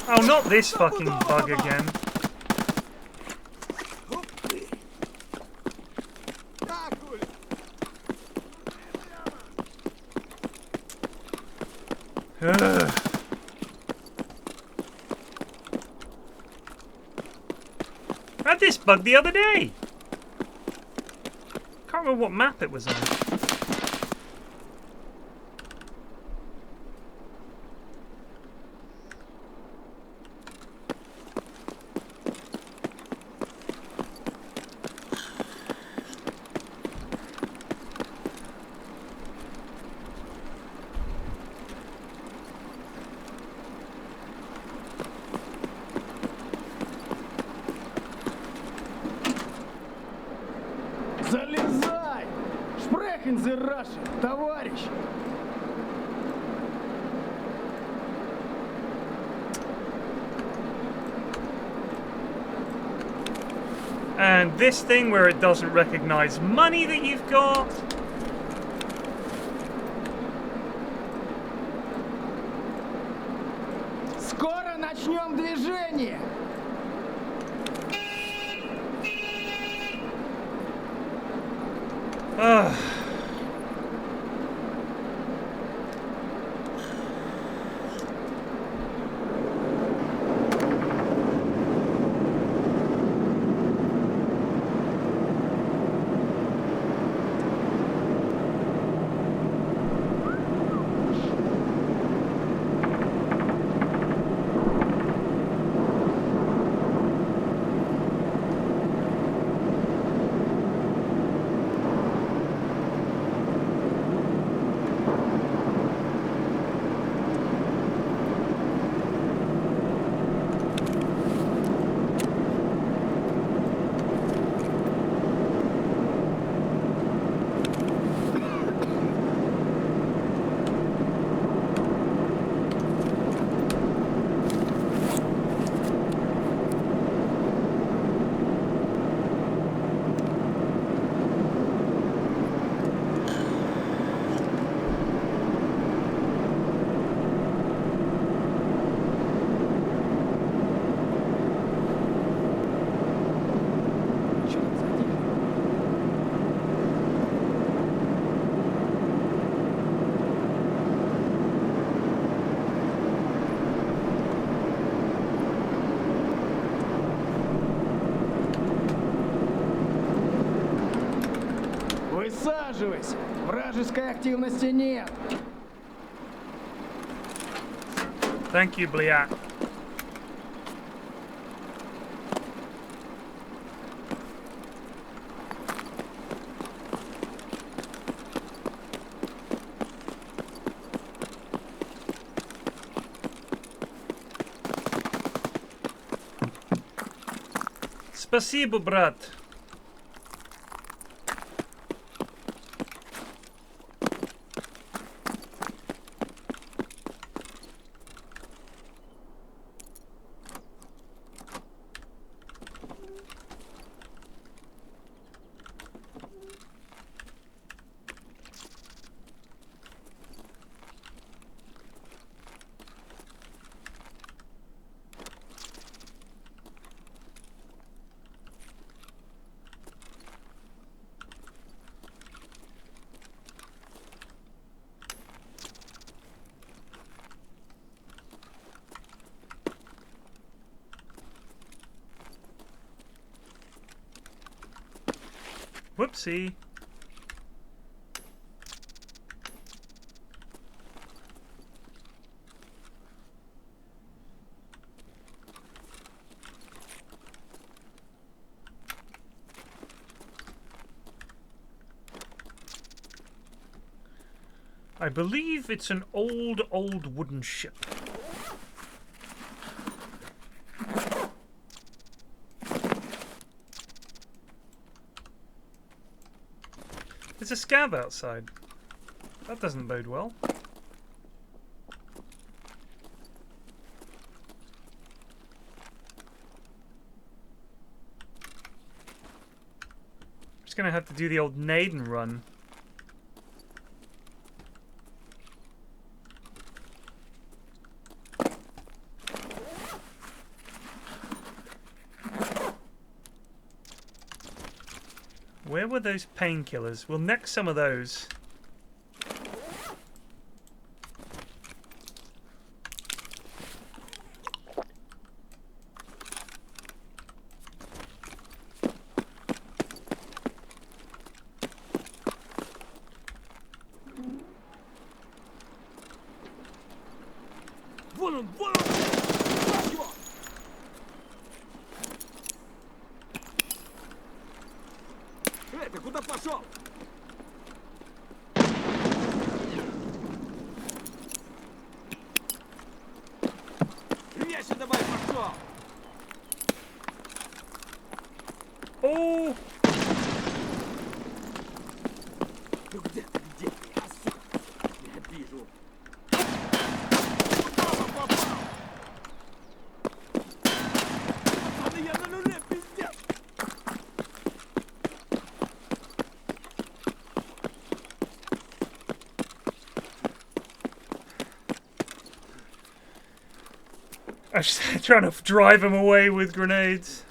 Oh, not this fucking bug again. Ugh. I had this bug the other day. Can't remember what map it was on. Залезай! Sprechen Sie Russian, товарищ! And this thing where it doesn't recognize money that you've got. Скоро начнем движение! Ugh. Высаживайся! Вражеской активности нет! Thank you, Bliat. Спасибо, брат. Whoopsie. I believe it's an old wooden ship. There's a scav outside. That doesn't bode well. Just gonna have to do the old Naden run. Where were those painkillers? We'll neck some of those. Oh! I'm just trying to drive him away with grenades.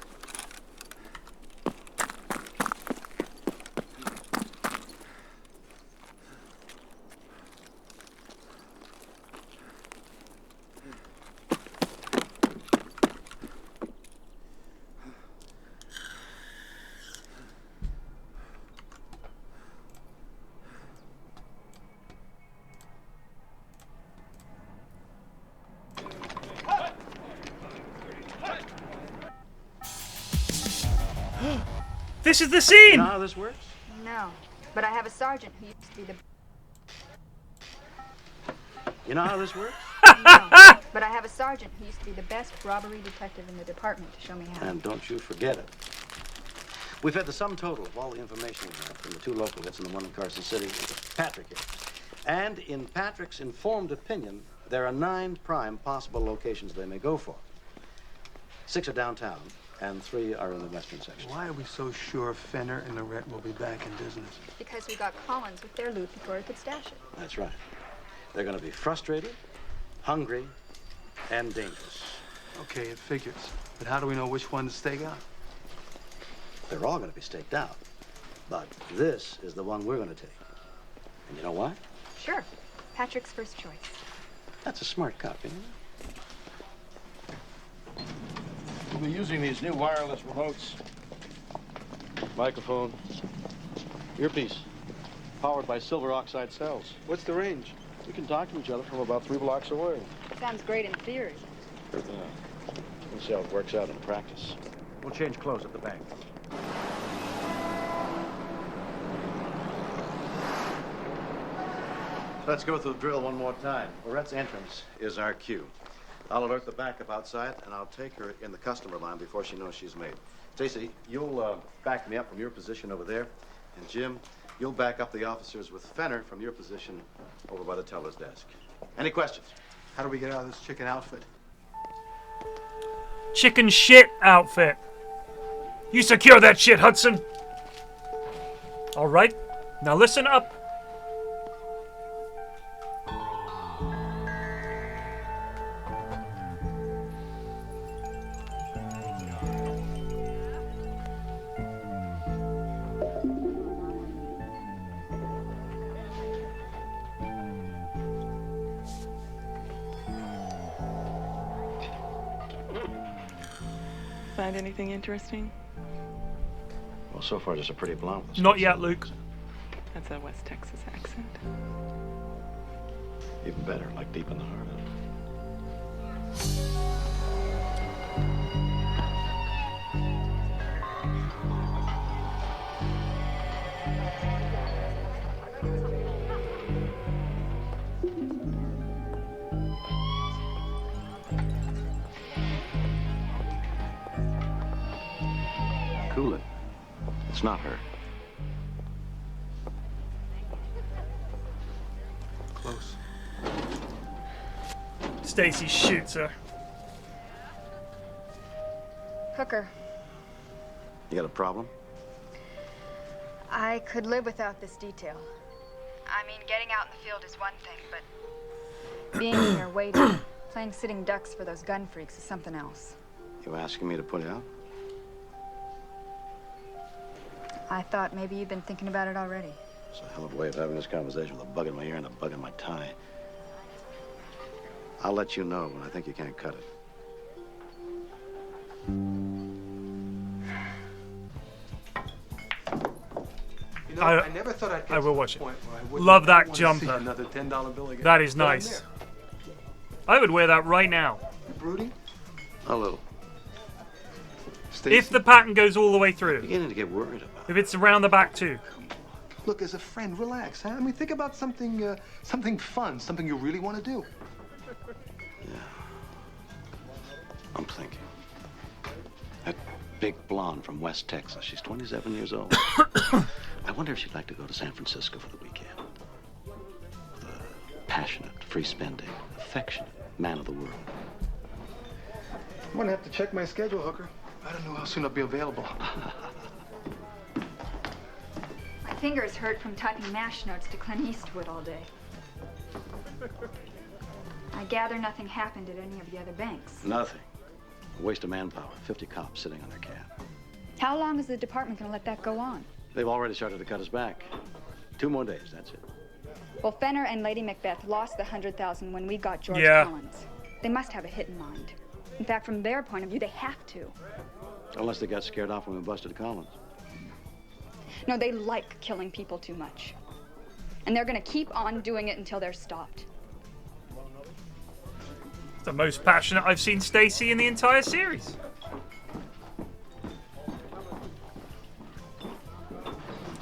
This is the scene! You know how this works? No, but I have a sergeant who used to be the... You know how this works? No, but I have a sergeant who used to be the best robbery detective in the department to show me how. And don't you forget it. We've had the sum total of all the information we have from the 2 local hits and the 1 in Carson City, Patrick hit. And in Patrick's informed opinion, there are 9 prime possible locations they may go for. 6 are downtown, and 3 are in the western section. Why are we so sure Fenner and Lorette will be back in business? Because we got Collins with their loot before he could stash it. That's right. They're going to be frustrated, hungry, and dangerous. Okay, it figures. But how do we know which one to stake out? They're all going to be staked out. But this is the one we're going to take. And you know why? Sure. Patrick's first choice. That's a smart cop, you know? We'll be using these new wireless remotes. Microphone. Earpiece. Powered by silver oxide cells. What's the range? We can talk to each other from about 3 blocks away. Sounds great in theory. Yeah. We'll see how it works out in practice. We'll change clothes at the bank. Let's go through the drill one more time. Lorette's entrance is our cue. I'll alert the backup outside, and I'll take her in the customer line before she knows she's made. Stacy, you'll back me up from your position over there. And Jim, you'll back up the officers with Fenner from your position over by the teller's desk. Any questions? How do we get out of this chicken outfit? Chicken shit outfit. You secure that shit, Hudson. All right. Now listen up. Find anything interesting? Well, so far, just a pretty blonde. with a Not straight yet, southern Luke. accent. That's a West Texas accent. Even better, like deep in the heart of it. Cool it. It's not her. Close. Stacy shoots her. Hooker, You got a problem? I could live without this detail. I mean, getting out in the field is one thing, but being here, waiting, playing sitting ducks for those gun freaks is something else. You asking me to put out? I thought maybe you'd been thinking about it already. It's a hell of a way of having this conversation with a bug in my ear and a bug in my tie. I'll let you know when I think you can't cut it. You know, I- I never thought I'd get I will to watch the it. point where I wouldn't Love that want to see jumper. Another $10 bill again. That is But I'm nice. there. I would wear that right now. You brooding? A little. Stacy, If the pattern goes all the way through. Beginning to get worried about If it's around the back too. look, as a friend, relax. Huh? I mean, think about something, something fun, something you really want to do. I'm thinking. That big blonde from West Texas. She's 27 years old. I wonder if she'd like to go to San Francisco for the weekend. The passionate, free-spending, affectionate man of the world. I'm gonna have to check my schedule, Hooker. I don't know how soon I'll be available. My fingers hurt from typing MASH notes to Clint Eastwood all day. I gather nothing happened at any of the other banks. Nothing. A waste of manpower. 50 cops sitting on their cab. How long is the department going to let that go on? They've already started to cut us back. 2 more days, that's it. Well, Fenner and Lady Macbeth lost the 100,000 when we got George Yeah. Collins. They must have a hit in mind. In fact, from their point of view, they have to. Unless they got scared off when we busted Collins. No, they like killing people too much. And they're going to keep on doing it until they're stopped. The most passionate I've seen Stacy in the entire series.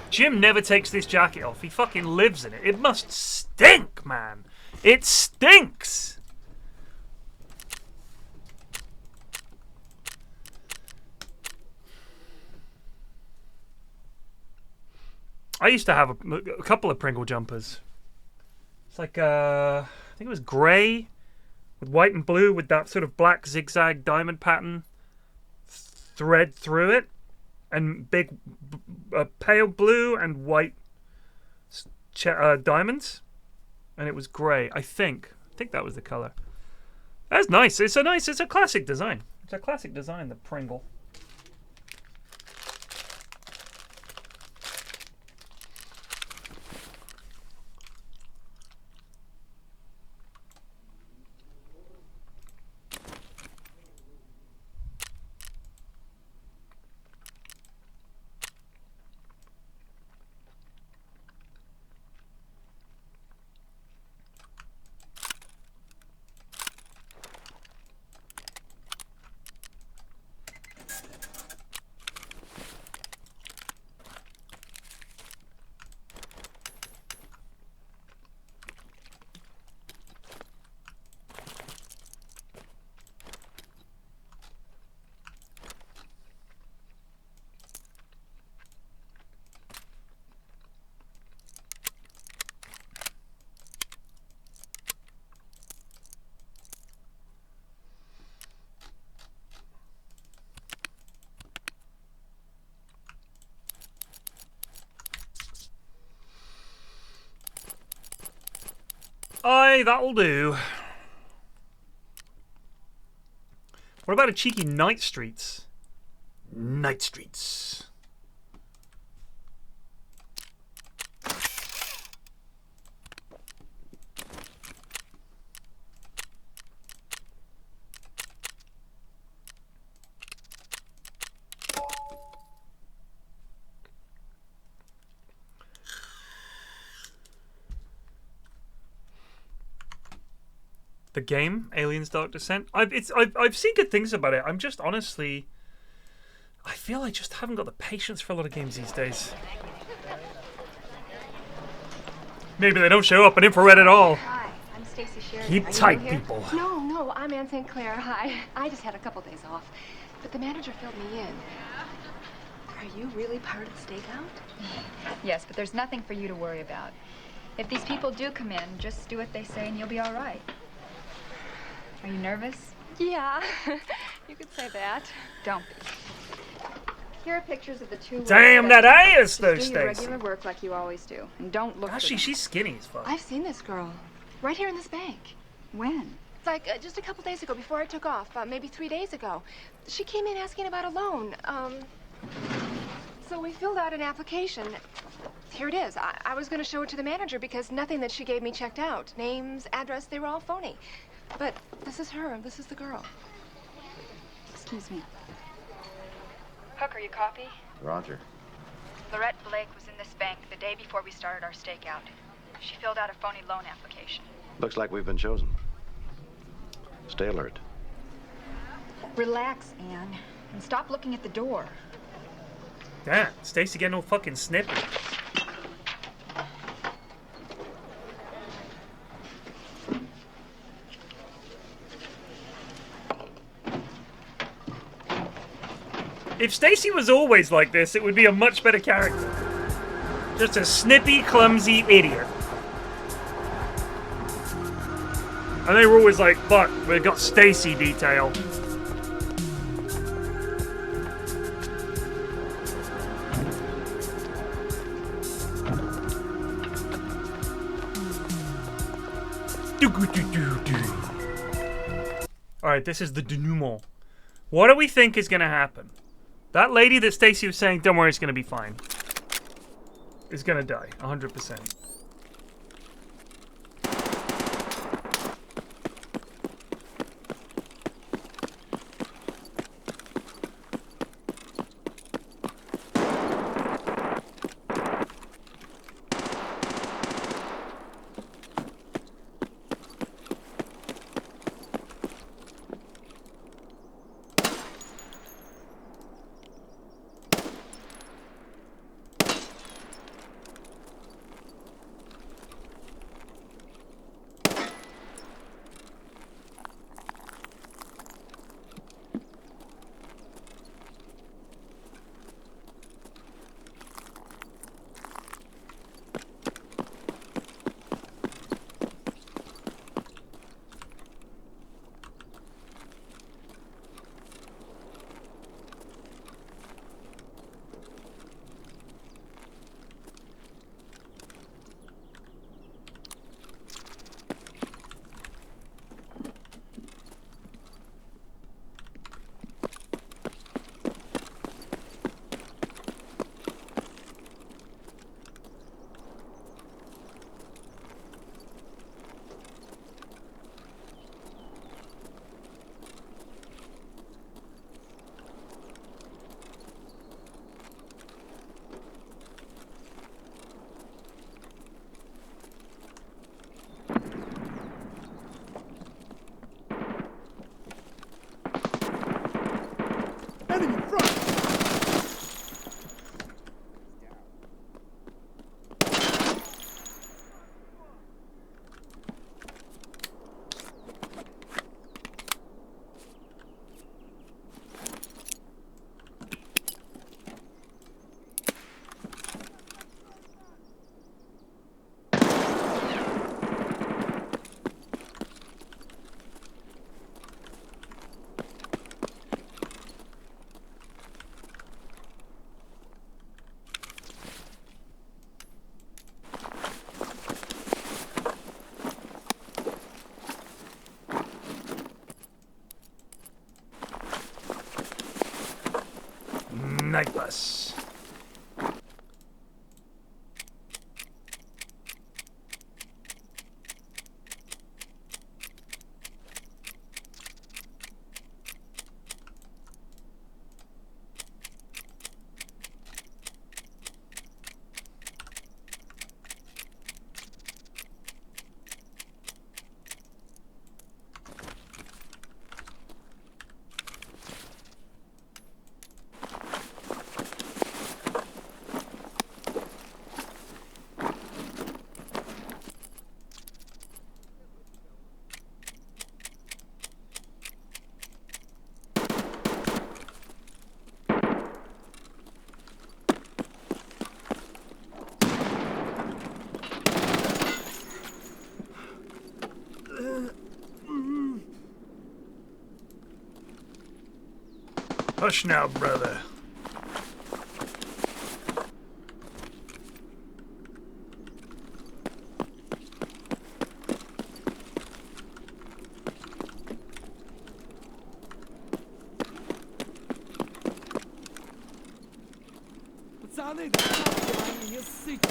Jim never takes this jacket off. He fucking lives in it. It must stink, man. It stinks. I used to have a couple of Pringle jumpers. It's like, I think it was grey with white and blue with that sort of black zigzag diamond pattern thread through it. And big pale blue and white diamonds. And it was grey, I think. I think that was the colour. That's nice. It's a classic design. It's a classic design, the Pringle. Aye, that'll do. What about a cheeky Night Streets? Night Streets. The game, Aliens Dark Descent. I've seen good things about it. I'm just honestly, I feel I just haven't got the patience for a lot of games these days. Maybe they don't show up in infrared at all. Hi, I'm Stacy Sheridan. Keep tight, people. No, I'm Ann St. Clair. Hi. I just had a couple days off, but the manager filled me in. Are you really part of the stakeout? Yes, but there's nothing for you to worry about. If these people do come in, just do what they say and you'll be all right. Are you nervous? Yeah, you could say that. Don't be. Here are pictures of the two. Damn that ass, though, Just do your Stacy. regular work like you always do, and don't look. Actually, she's skinny as fuck. I've seen this girl, right here in this bank. When? Like just a couple days ago, before I took off, maybe 3 days ago. She came in asking about a loan. So we filled out an application. Here it is. I was going to show it to the manager because nothing that she gave me checked out. Names, address, they were all phony. But this is her. This is the girl. Excuse me. Hooker, you copy? Roger. Lorette Blake was in this bank the day before we started our stakeout. She filled out a phony loan application. Looks like we've been chosen. Stay alert. Relax, Anne, and stop looking at the door. Damn, Stacy getting all fucking snippy. If Stacy was always like this, it would be a much better character. Just a snippy, clumsy idiot. And they were always like, fuck, we've got Stacy detail. Alright, this is the denouement. What do we think is going to happen? That lady that Stacy was saying, don't worry, it's going to be fine, is going to die, 100%. Night bus. Hush now, brother. Пацаны, да они не ссыте.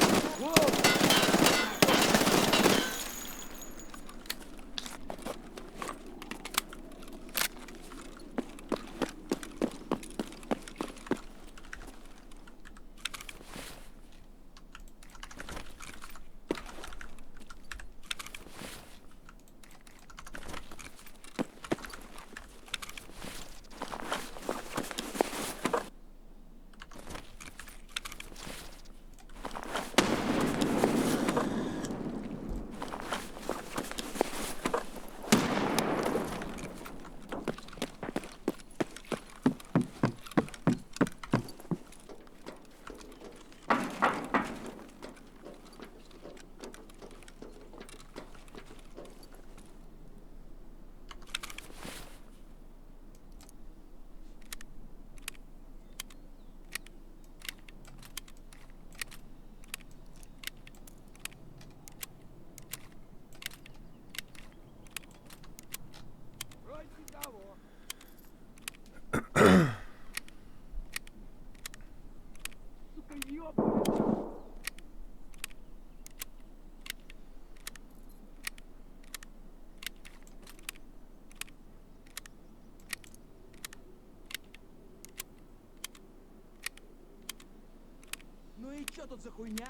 Ну и чё тут за хуйня?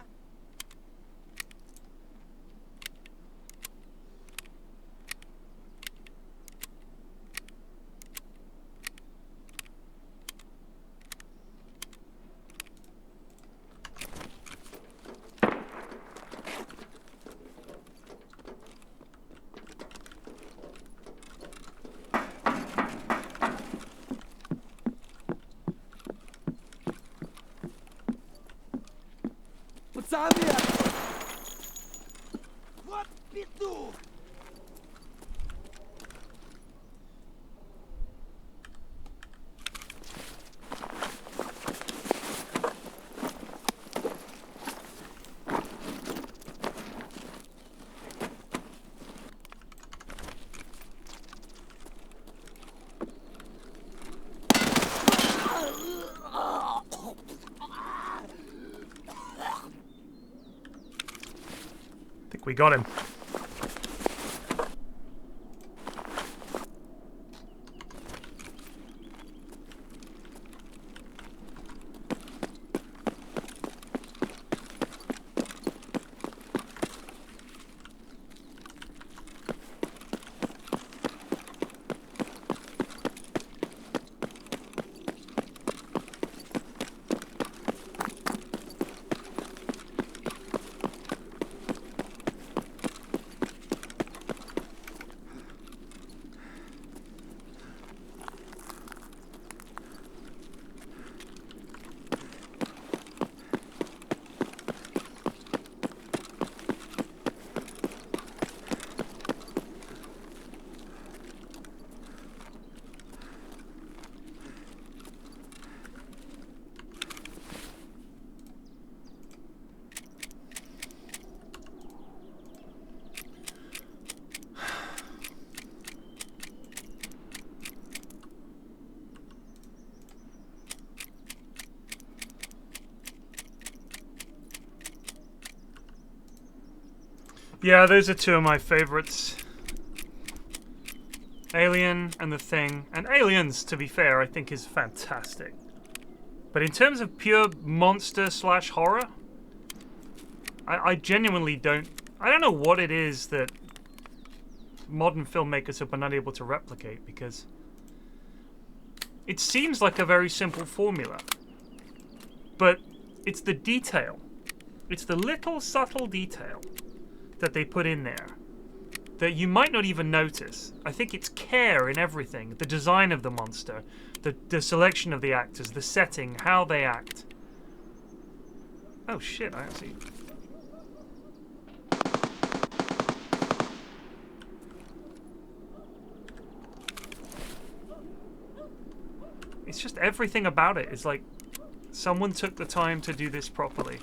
Пацаны! Вот петух! We got him. Yeah, those are two of my favorites. Alien and The Thing. And Aliens, to be fair, I think is fantastic. But in terms of pure monster slash horror, I genuinely don't... I don't know what it is that modern filmmakers have been unable to replicate, because it seems like a very simple formula. But it's the detail. It's the little subtle detail that they put in there that you might not even notice. I think it's care in everything. The design of the monster, the selection of the actors, the setting, how they act. Oh shit, I actually... it's just everything about it is like someone took the time to do this properly.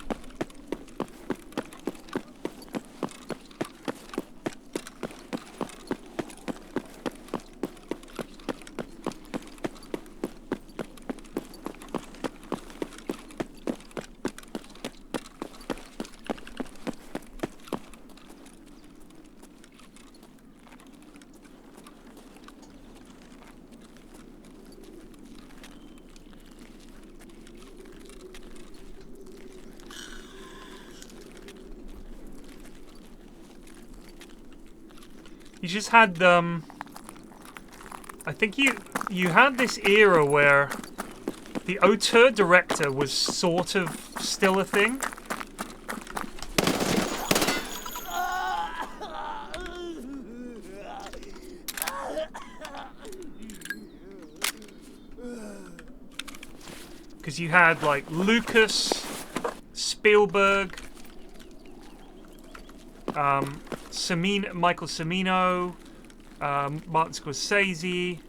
You just had I think you had this era where the auteur director was sort of still a thing. Because you had like Lucas, Spielberg, Michael Cimino, Martin Scorsese,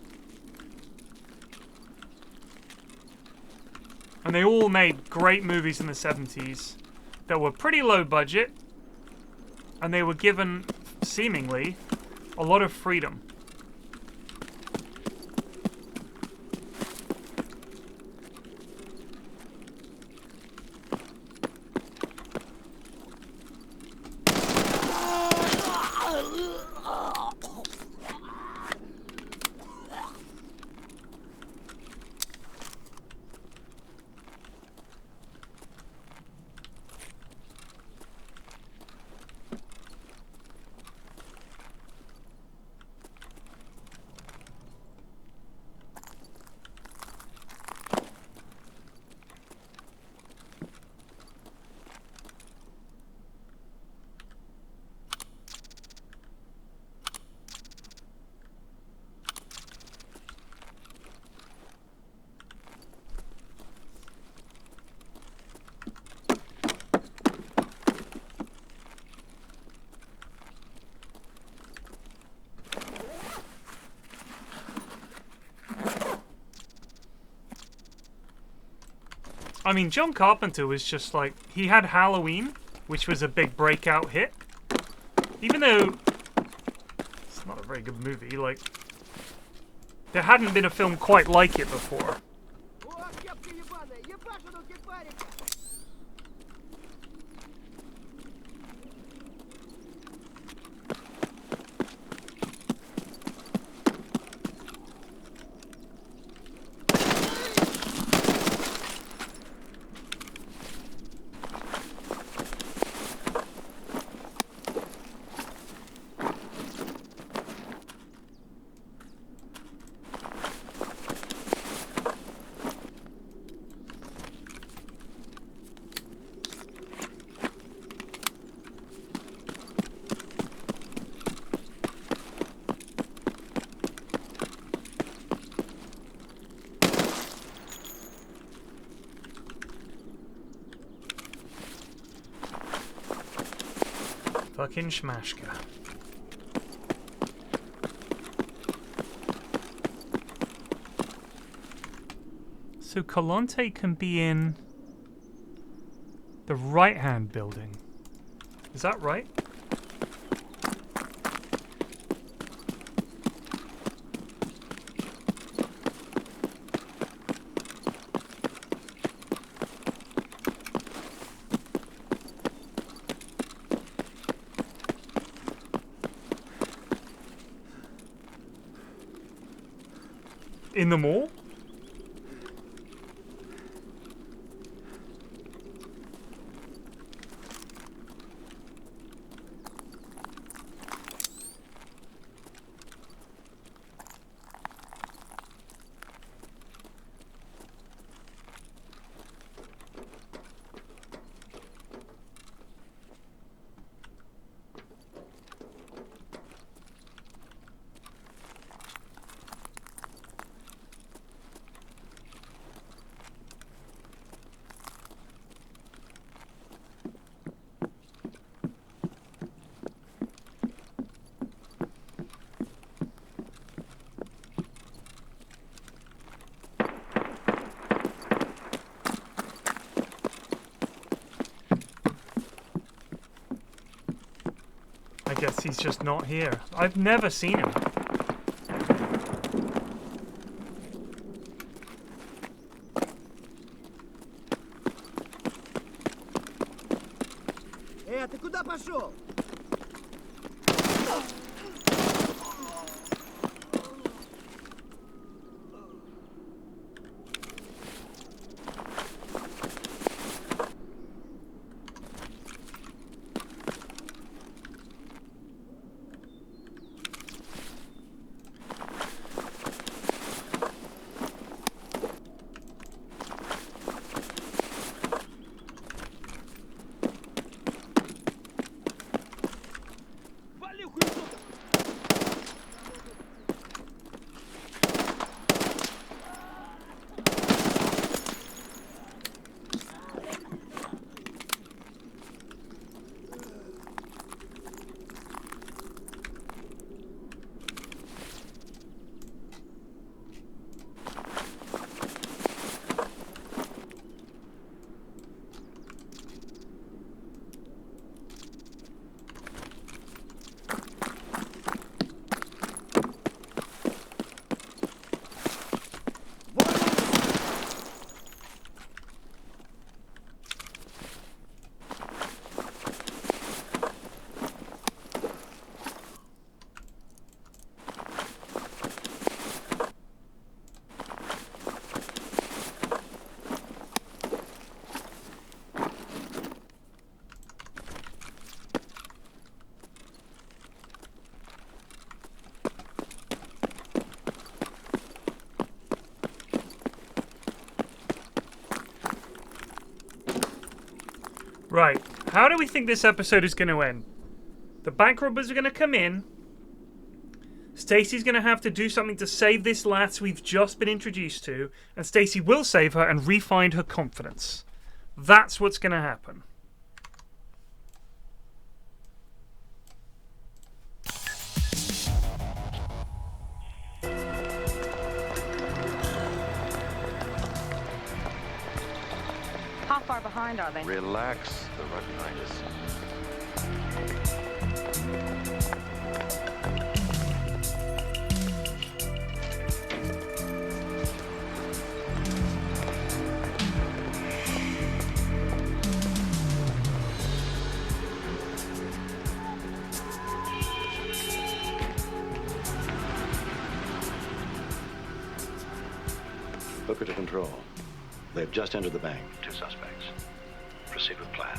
and they all made great movies in the 70s that were pretty low budget, and they were given, seemingly, a lot of freedom. I mean, John Carpenter was just like, he had Halloween, which was a big breakout hit. Even though it's not a very good movie, like, there hadn't been a film quite like it before. Fucking Schmashka. So Colante can be in the right-hand building. Is that right? In the mall? guess he's just not here. I've never seen him. А ты куда пошел? Right, how do we think this episode is going to end? The bank robbers are going to come in. Stacy's going to have to do something to save this lass we've just been introduced to, and Stacy will save her and re-find her confidence. That's what's going to happen. How far behind are they? Relax. They're right behind us. Hooker to control. They've just entered the bank. 2 suspects. Proceed with plan.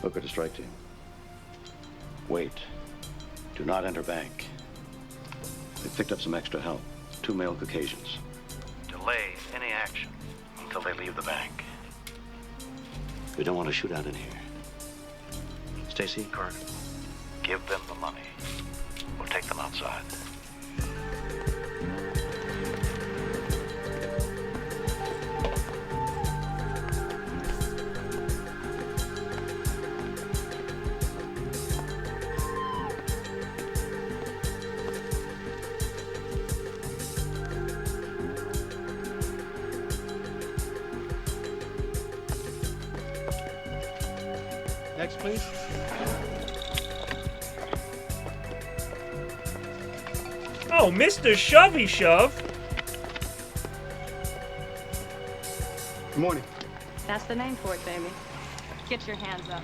Hooker to strike team. Wait. Do not enter bank. They've picked up some extra help. 2 male Caucasians. Delay any action until they leave the bank. We don't want a shootout in here. Stacy, Kurt, give them the money. We'll take them outside. Next, please. Oh, Mr. Shovey Shove. Good morning. That's the name for it, baby. Get your hands up.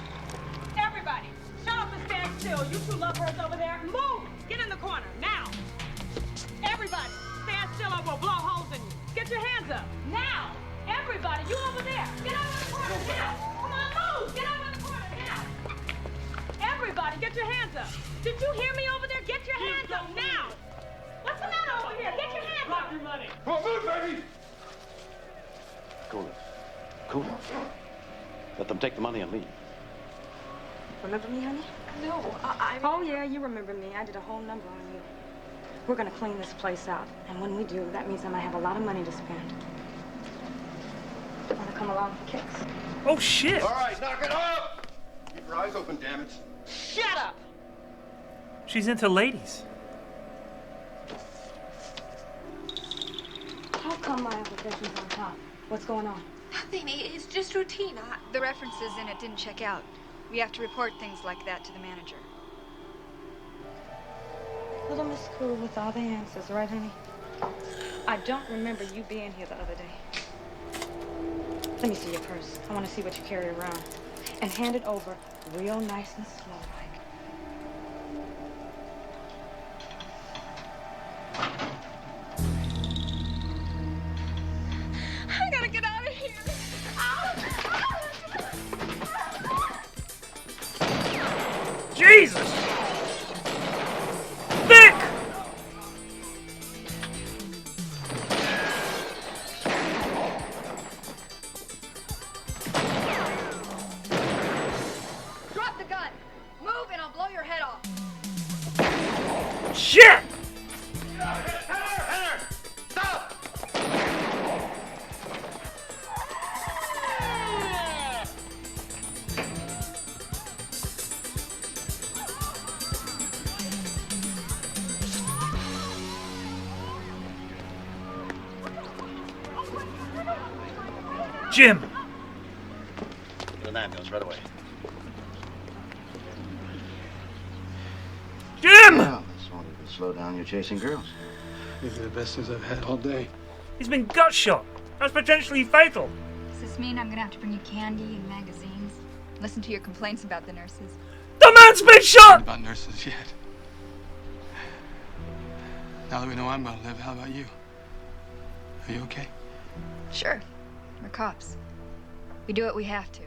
Everybody, shut up and stand still. You 2 lovebirds over there, move! Get in the corner, now! Everybody, stand still or we'll blow holes in you. Get your hands up, now! Everybody, you over there, get out of the corner, now! Come on, move! Get out of the corner, now! Everybody, get your hands up. Did you hear me over there? Get your hands up, now! What's the matter over here? Get your hands up! Drop your money! Come on, move, baby! Cool it. Cool it. Let them take the money and leave. Remember me, honey? No, Oh, yeah, you remember me. I did a whole number on you. We're gonna clean this place out. And when we do, that means I'm gonna have a lot of money to spend. Wanna come come along for kicks. Oh shit! All right, knock it up! Keep your eyes open, damn it. Shut up! She's into ladies. How come my application's on top? What's going on? Nothing. It's just routine. The references in it didn't check out. We have to report things like that to the manager. Little Miss Cool with all the answers, right, honey? I don't remember you being here the other day. Let me see your purse. I want to see what you carry around. And hand it over real nice and slow, like. I gotta get out of here. Jesus! Vic! Drop the gun! Move and I'll blow your head off! Shit! Jim! Get an ambulance right away. Jim! Well, this won't even slow down your chasing girls. These are the best news I've had all day. He's been gut shot. That's potentially fatal. Does this mean I'm gonna have to bring you candy and magazines? Listen to your complaints about the nurses? The man's been shot! About nurses yet. Now that we know I'm gonna live, how about you? Are you okay? Sure. We're cops. We do what we have to.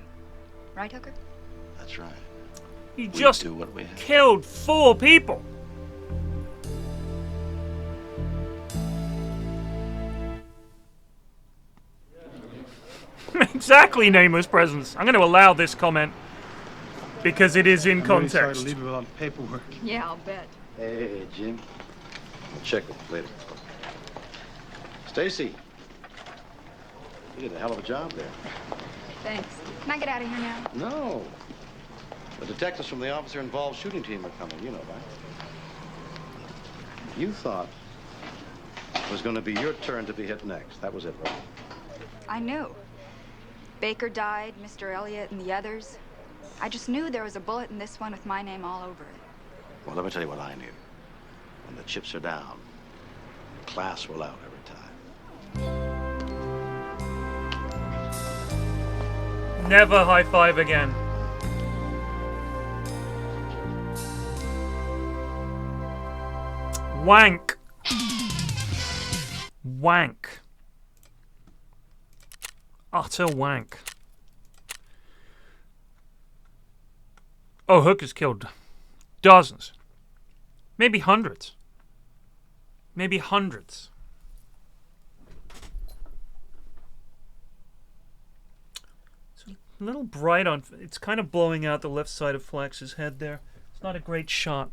Right, Hooker? That's right. He We just do what we have. killed 4 people. Exactly, nameless presence. I'm going to allow this comment because it is in I'm really sorry to context. leave you without paperwork. Yeah, I'll bet. Hey, Jim. I'll check with you later. Stacy. You did a hell of a job there. Thanks. Can I get out of here now? No. The detectives from the officer involved shooting team are coming, you know that. You thought it was going to be your turn to be hit next. That was it, right? I knew. Baker died, Mr. Elliott, and the others. I just knew there was a bullet in this one with my name all over it. Well, let me tell you what I knew. When the chips are down, class will out every time. Never high five again. Wank. Wank. Utter wank. Oh, Hooker's killed dozens. Maybe hundreds. Maybe hundreds. It's a little bright on... It's kind of blowing out the left side of Flax's head there. It's not a great shot.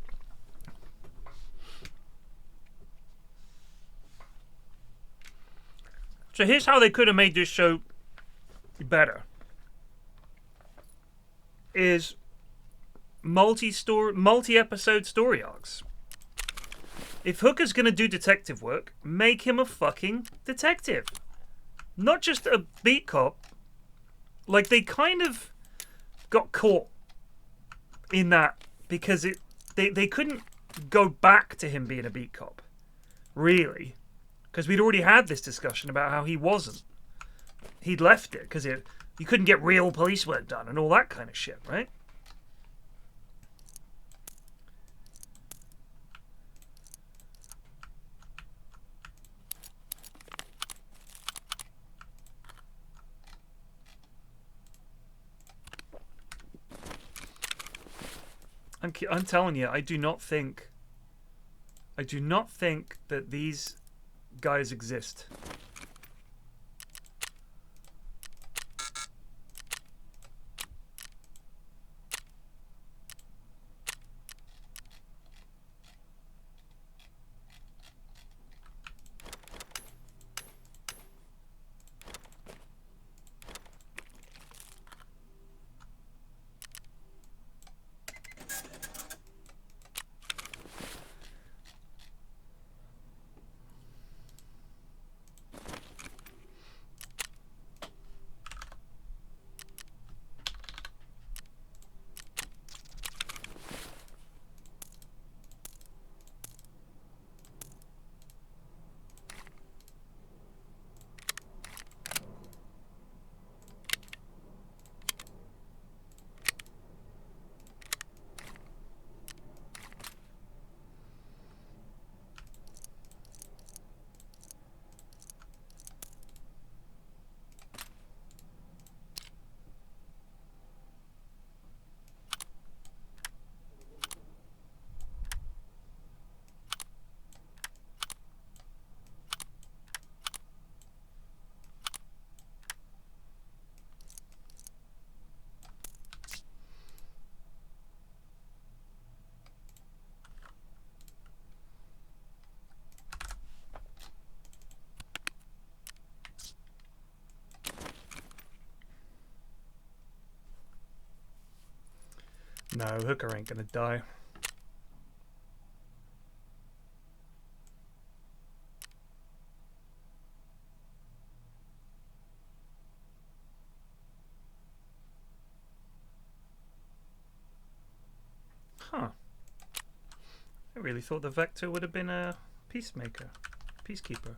So here's how they could have made this show better. Is multi-episode story arcs. If Hooker's gonna do detective work, make him a fucking detective. Not just a beat cop. Like, they kind of got caught in that because they couldn't go back to him being a beat cop. Really. Because we'd already had this discussion about how he wasn't. He'd left it because you couldn't get real police work done and all that kind of shit, right? I'm telling you, I do not think that these guys exist. No, Hooker ain't gonna die. Huh. I really thought the Vector would have been a peacemaker, peacekeeper.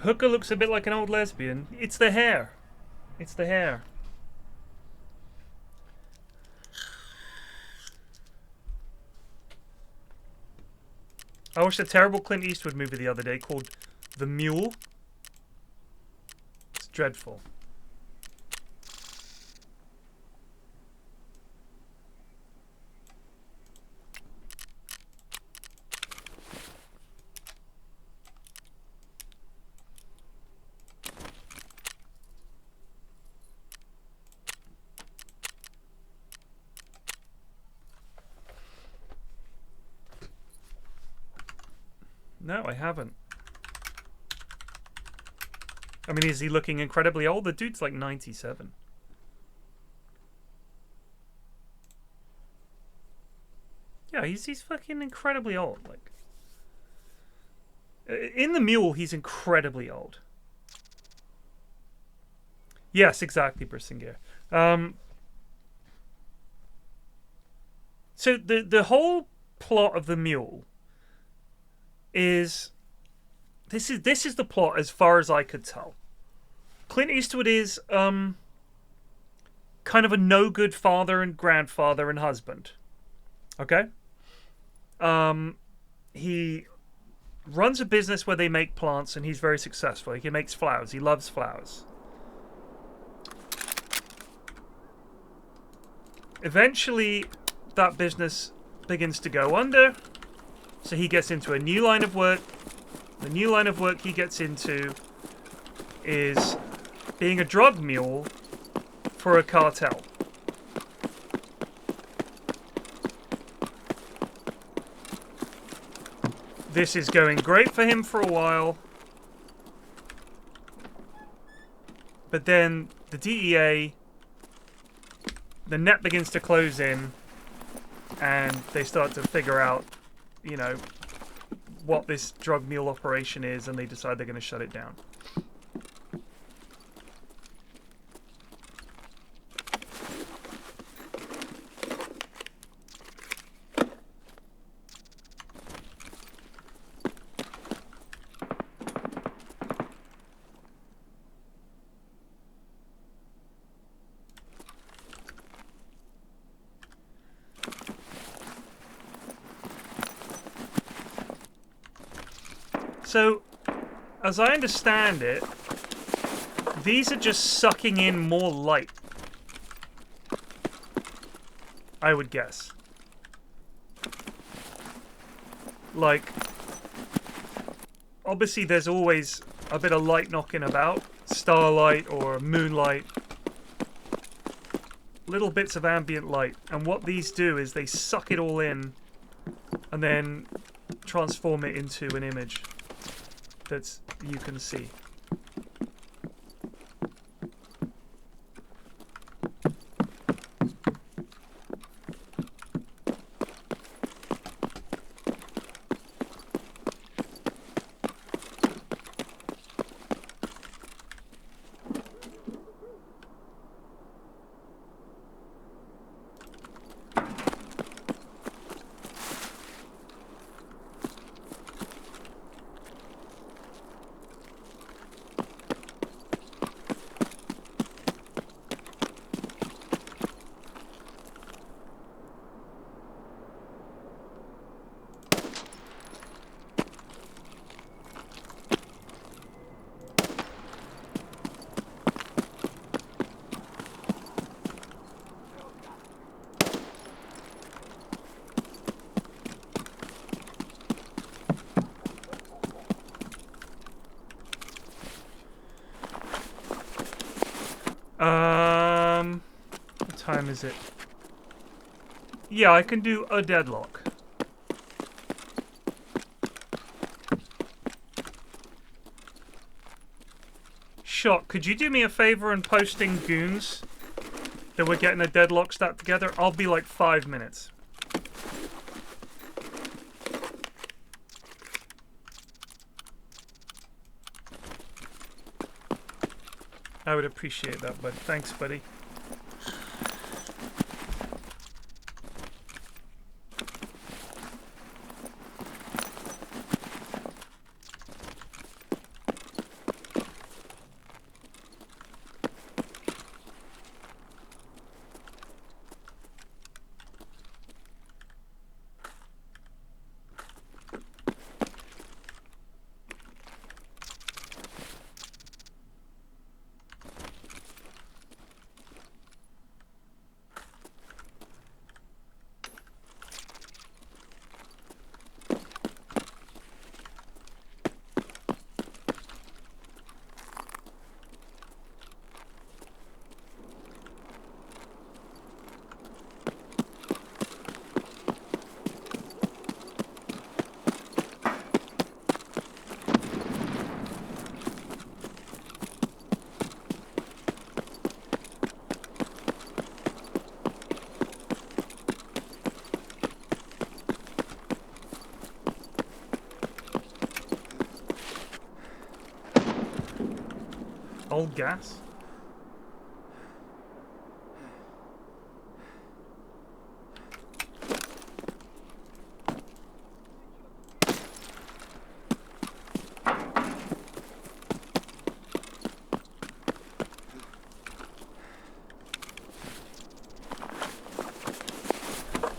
Hooker looks a bit like an old lesbian. It's the hair. It's the hair. I watched a terrible Clint Eastwood movie the other day called The Mule. It's dreadful. No, I haven't. I mean, is he looking incredibly old? The dude's like 97. Yeah, he's fucking incredibly old. Like, in The Mule, he's incredibly old. Yes, exactly, Brissinger. So the whole plot of The Mule is this is the plot as far as I could tell. Clint Eastwood is kind of a no good father and grandfather and husband. Okay? He runs a business where they make plants and he's very successful. He makes flowers. He loves flowers. Eventually that business begins to go under. So he gets into a new line of work. The new line of work he gets into is being a drug mule for a cartel. This is going great for him for a while. But then the DEA, the net begins to close in and they start to figure out, you know, what this drug mule operation is, and they decide they're going to shut it down. So, as I understand it, these are just sucking in more light. I would guess. Like, obviously there's always a bit of light knocking about. Starlight or moonlight. Little bits of ambient light. And what these do is they suck it all in and then transform it into an image that you can see. time is it? Yeah, I can do a deadlock. Shot, could you do me a favor and posting goons that we're getting a deadlock stat together? I'll be like 5 minutes. I would appreciate that, bud. Thanks, buddy. Old gas?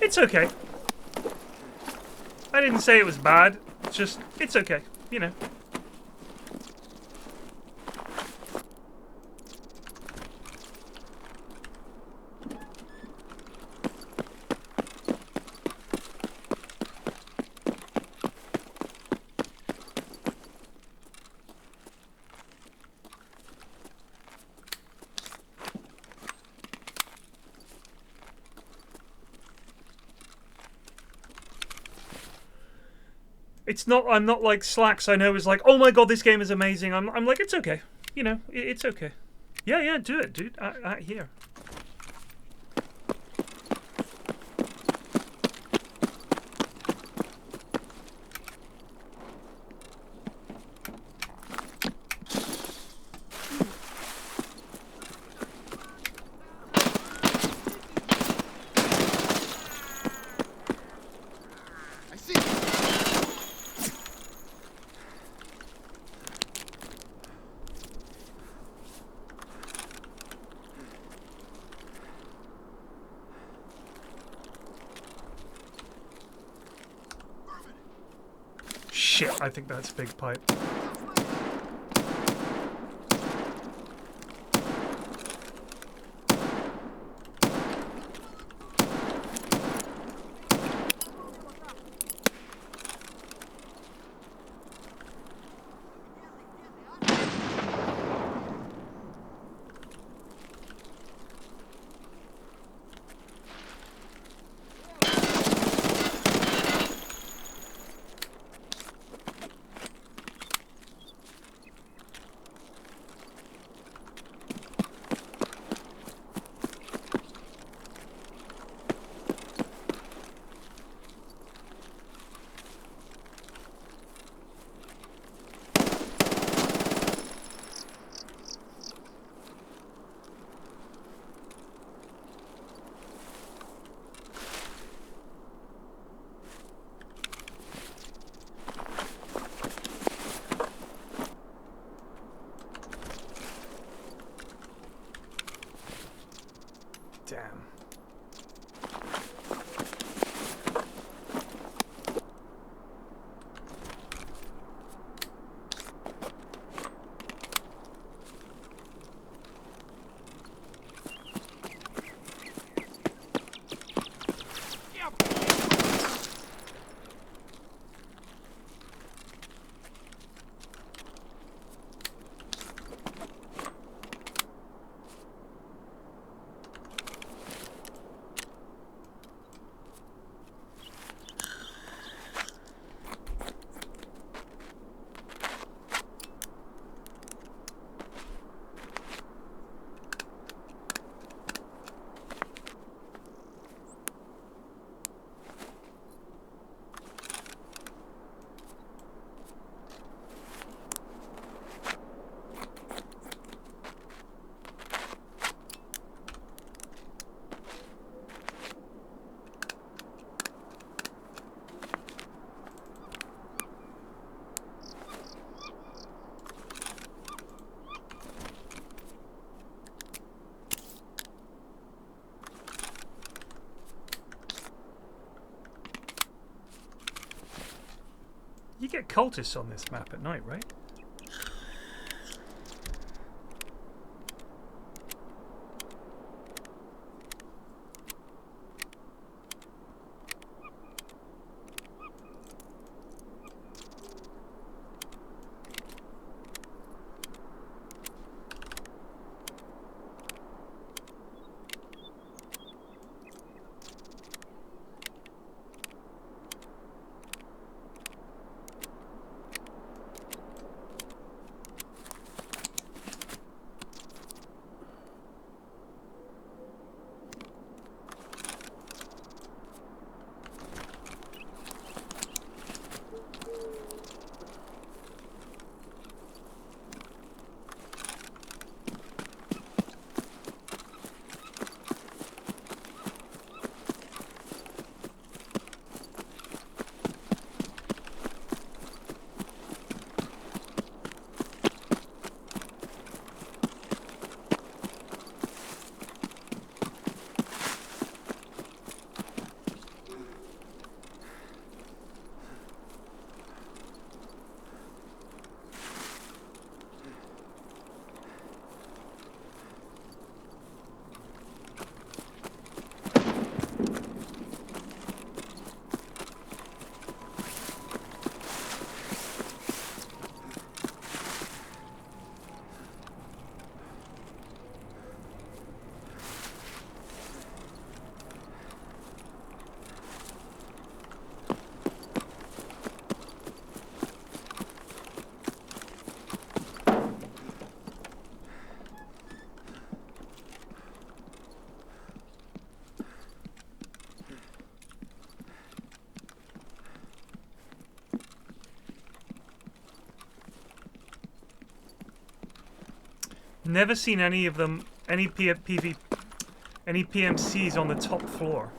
It's okay. I didn't say it was bad. It's just, it's okay. You know. It's not, I'm not like Slacks I know is like, oh my god, this game is amazing. I'm like, it's okay. You know, it's okay. Yeah, yeah, do it, dude. Here. Shit, I think that's a big pipe. You get cultists on this map at night, right? Never seen any of them, any PMCs on the top floor.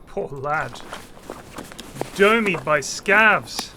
Poor lad. Domied by scavs.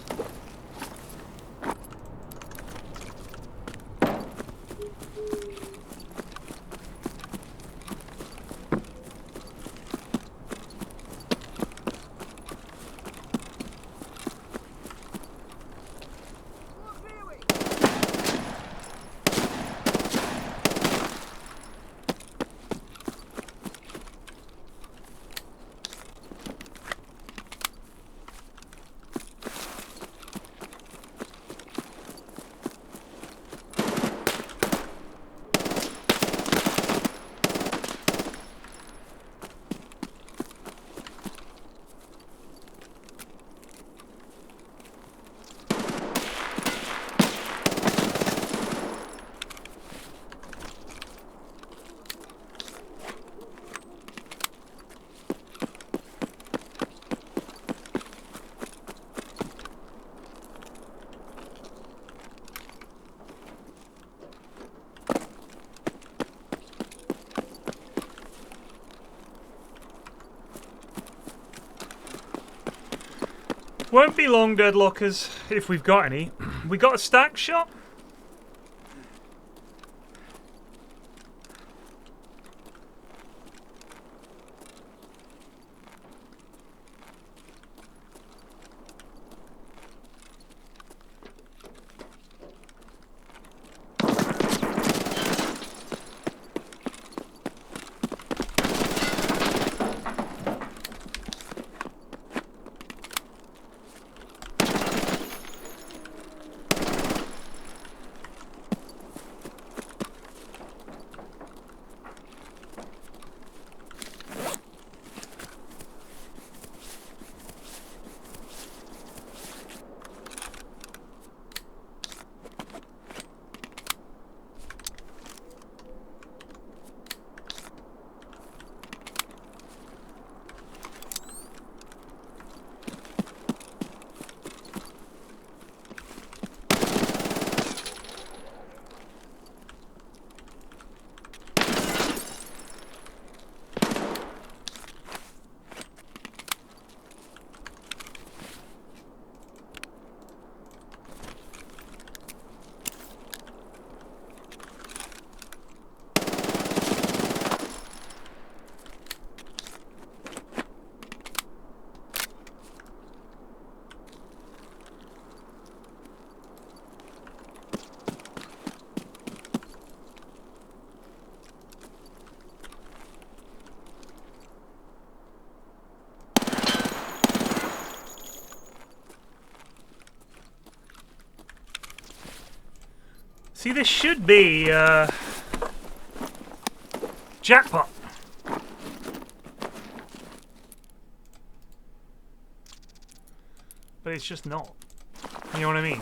Won't be long, Deadlockers, if we've got any. We got a stack shot? See, this should be, jackpot. But it's just not. You know what I mean?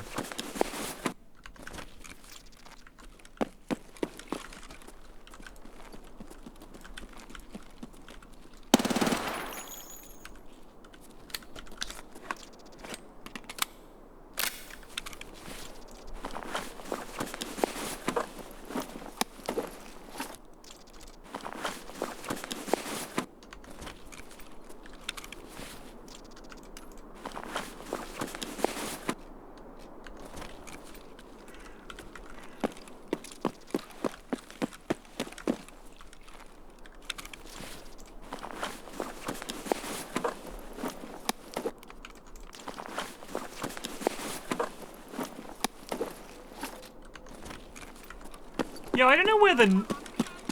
Yeah, I don't know where the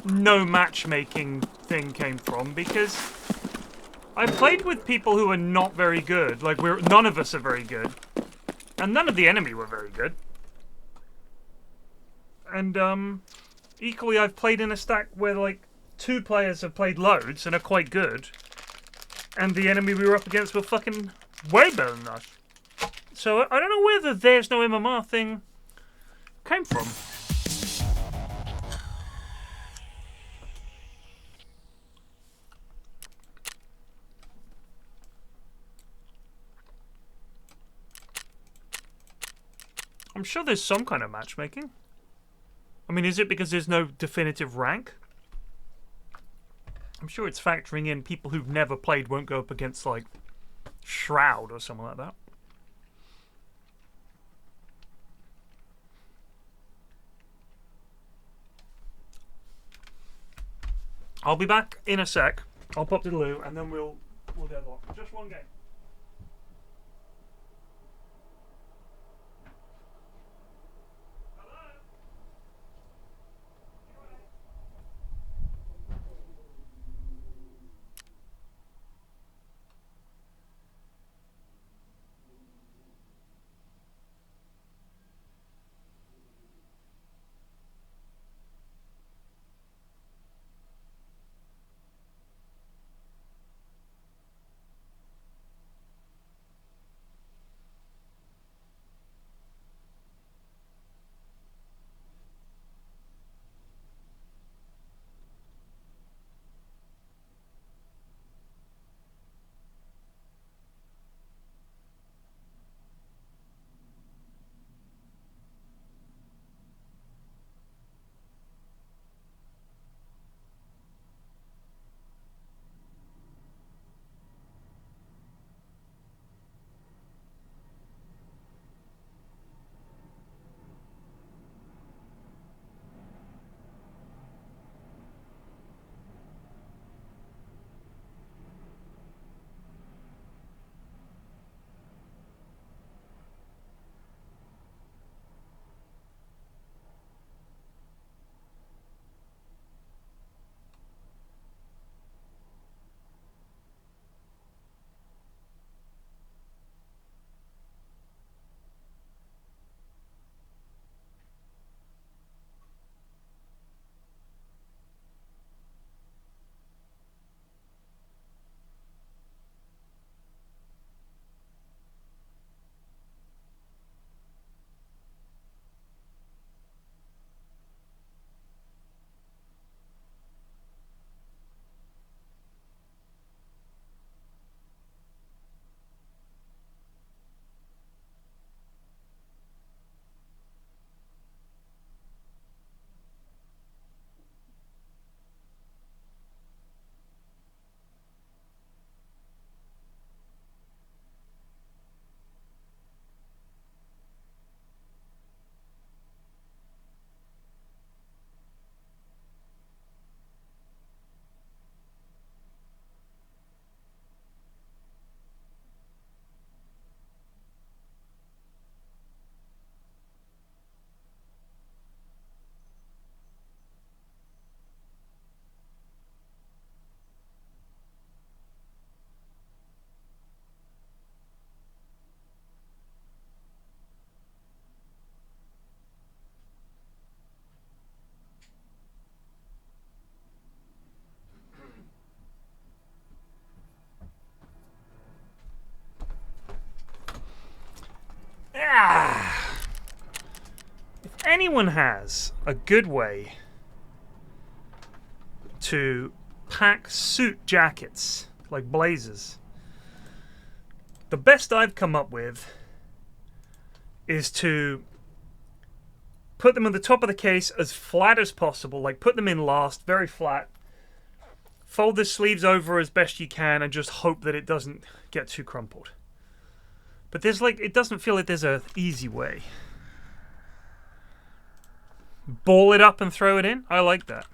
no matchmaking thing came from, because I played with people who are not very good. Like, none of us are very good. And none of the enemy were very good. And, equally, I've played in a stack where, like, 2 players have played loads and are quite good. And the enemy we were up against were fucking way better than us. So, I don't know where the there's no MMR thing came from. I'm sure there's some kind of matchmaking. I mean, is it because there's no definitive rank? I'm sure it's factoring in people who've never played won't go up against, like, Shroud or something like that. I'll be back in a sec. I'll pop to the loo and then we'll deadlock. Just one game. anyone has a good way to pack suit jackets, like blazers, the best I've come up with is to put them on the top of the case as flat as possible, like put them in last, very flat, fold the sleeves over as best you can, and just hope that it doesn't get too crumpled. But there's like, it doesn't feel like there's an easy way. Ball it up and throw it in? I like that.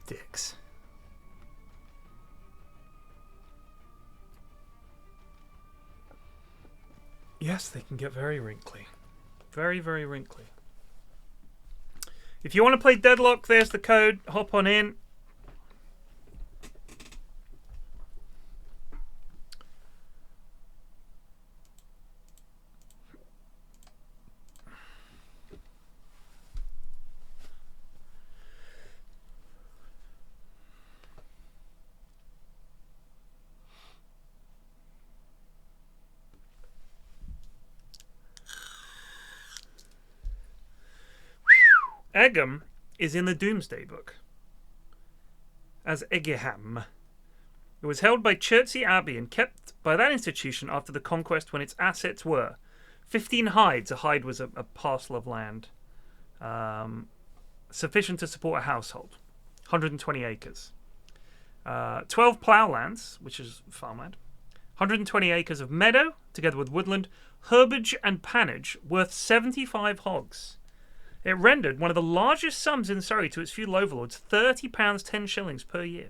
Dicks. Yes, they can get very wrinkly. Very, very wrinkly. If you want to play Deadlock, there's the code. Hop on in. Egham is in the Doomsday Book as Egham. It was held by Chertsey Abbey and kept by that institution after the conquest, when its assets were 15 hides. A hide was a parcel of land sufficient to support a household. 120 acres. 12 ploughlands, which is farmland. 120 acres of meadow, together with woodland, herbage and pannage, worth 75 hogs. It rendered one of the largest sums in Surrey to its feudal overlords, £30, 10 shillings per year.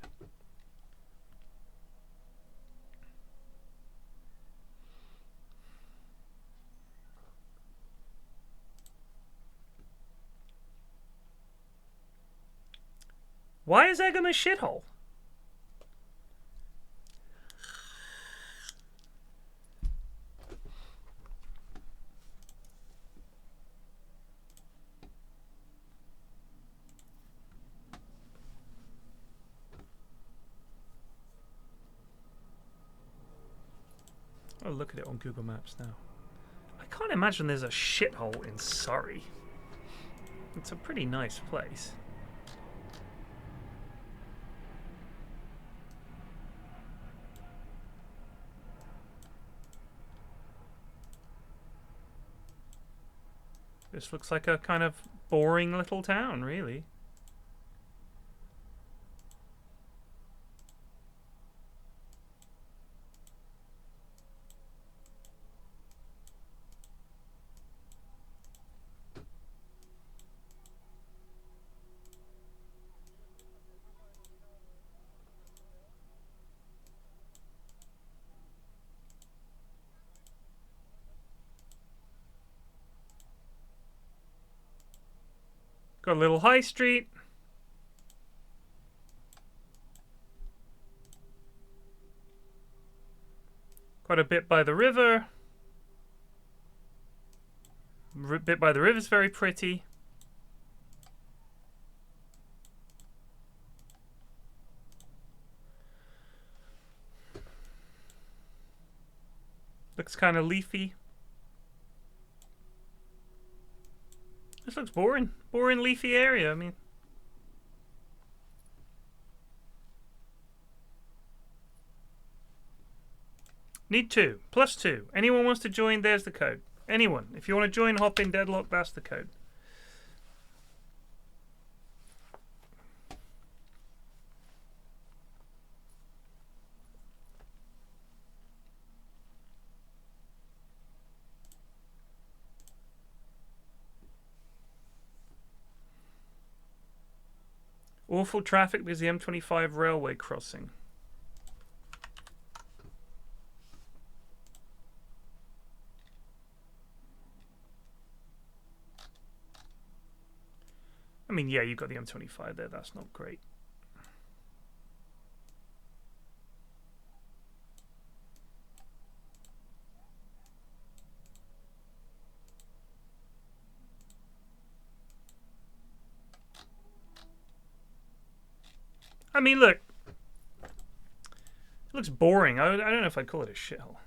Why is Egham a shithole? I'll look at it on Google Maps now. I can't imagine there's a shithole in Surrey. It's a pretty nice place. This looks like a kind of boring little town, really. Got a little high street. Quite a bit by the river. Bit by the river's very pretty. Looks kind of leafy. This looks boring. Boring, leafy area. I mean, need 2. +2. Anyone wants to join, there's the code. Anyone. If you want to join, hop in Deadlock, that's the code. Awful traffic because the M25 railway crossing. I mean, yeah, you've got the M25 there. That's not great. I mean, look. It looks boring. I don't know if I'd call it a shithole.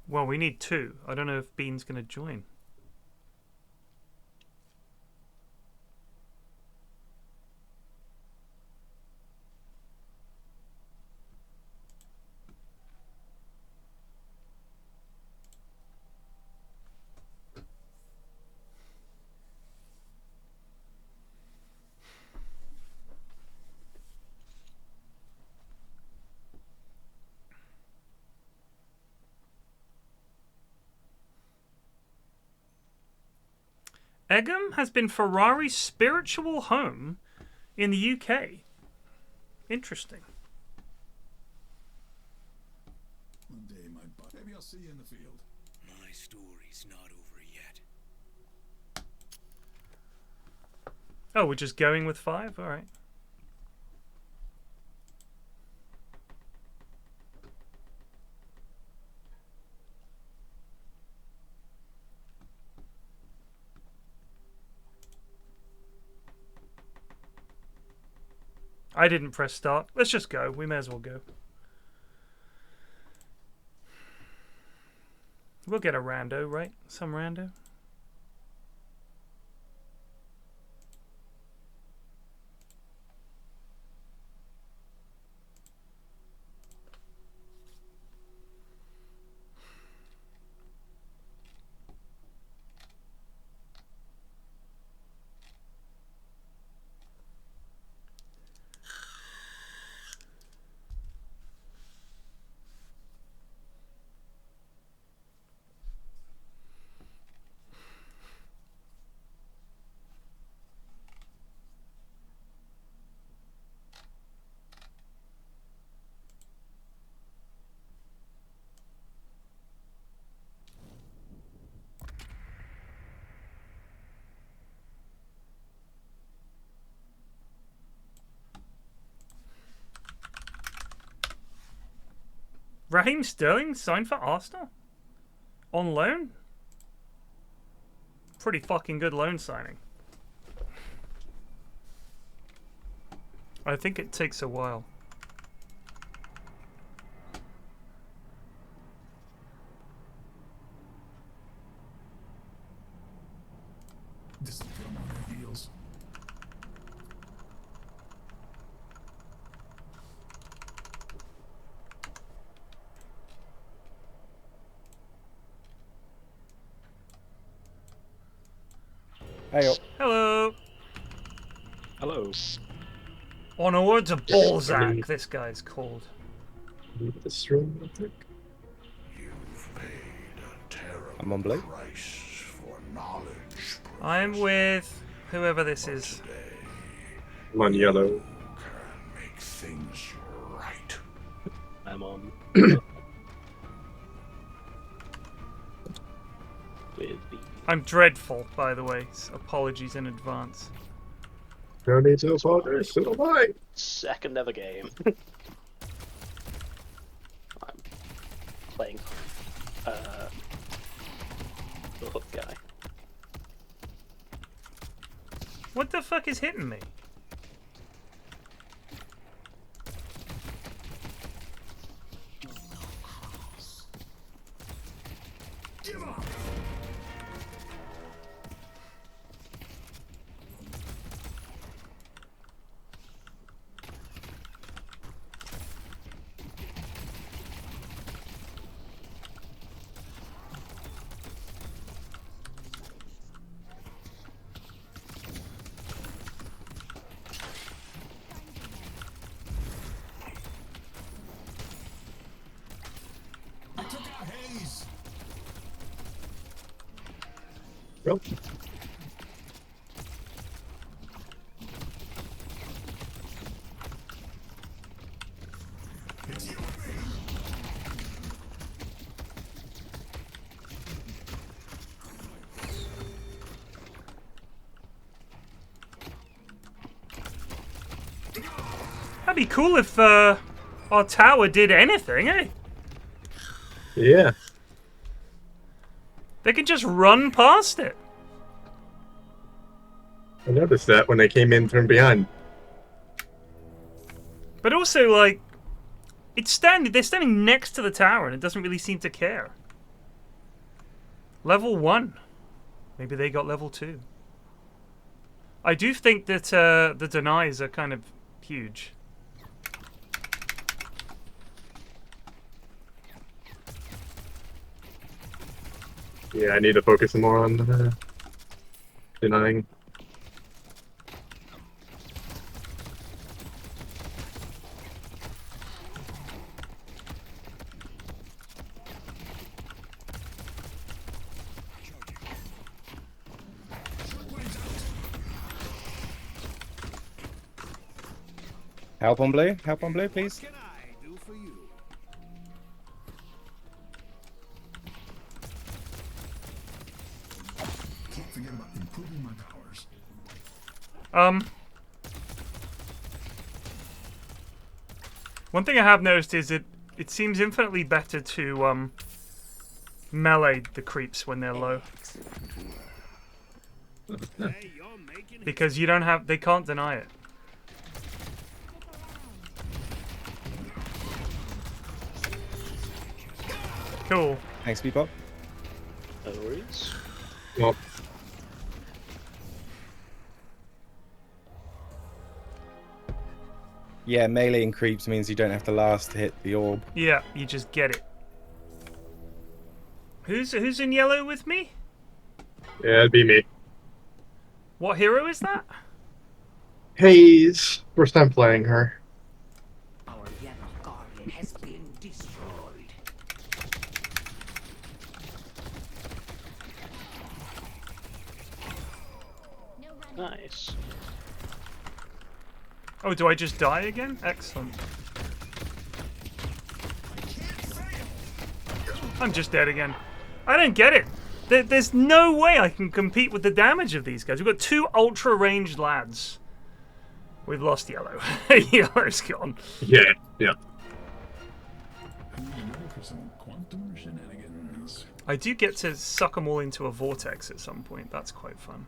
Well, we need 2. I don't know if Bean's going to join. Egham has been Ferrari's spiritual home in the UK. Interesting. One day, maybe I'll see you in the field. My story's not over yet. Oh, we're just going with 5? All right. I didn't press start. Let's just go. We may as well go. We'll get a rando, right? Some rando. Raheem Sterling signed for Arsenal? On loan? Pretty fucking good loan signing. I think it takes a while. This is from on their heels. Hey. Hello. Hello. Onward to Balzac, this guy's called. This room, I think. You've paid a terrible I'm on blue. price for knowledge. I'm with whoever this is. I'm on yellow. Can make things right. I'm on. With the... I'm dreadful, by the way. Apologies in advance. No need to apologize. So am I. Second ever game. I'm playing the hook guy. What the fuck is hitting me? Give up. Well. That'd be cool if our tower did anything, eh? Yeah. They could just run past it. I noticed that when they came in from behind. But also, like, they're standing next to the tower and it doesn't really seem to care. Level 1. Maybe they got level 2. I do think that the denies are kind of huge. Yeah, I need to focus more on denying. Help on blue, please. One thing I have noticed is it seems infinitely better to melee the creeps when they're low. Because you don't have, they can't deny it. Cool. Thanks, Bebop. No worries. Well. Yeah, meleeing creeps means you don't have to last to hit the orb. Yeah, you just get it. Who's in yellow with me? Yeah, it'd be me. What hero is that? Haze. First time playing her. Our yellow guardian has been destroyed. Nice. Oh, do I just die again? Excellent. I'm just dead again. I don't get it. There's no way I can compete with the damage of these guys. We've got 2 ultra-ranged lads. We've lost yellow. Yellow's gone. Yeah, yeah. I do get to suck them all into a vortex at some point. That's quite fun.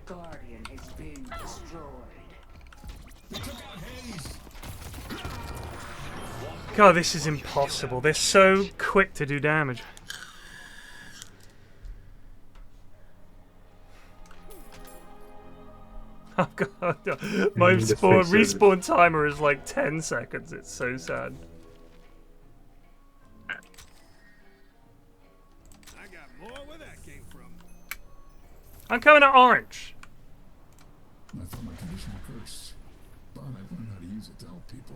Guardian has been destroyed. God, this is impossible. They're so quick to do damage. Oh god, my respawn timer is like 10 seconds. It's so sad. I'm coming to orange. I thought my condition cursed, but I learned how to use it to help people.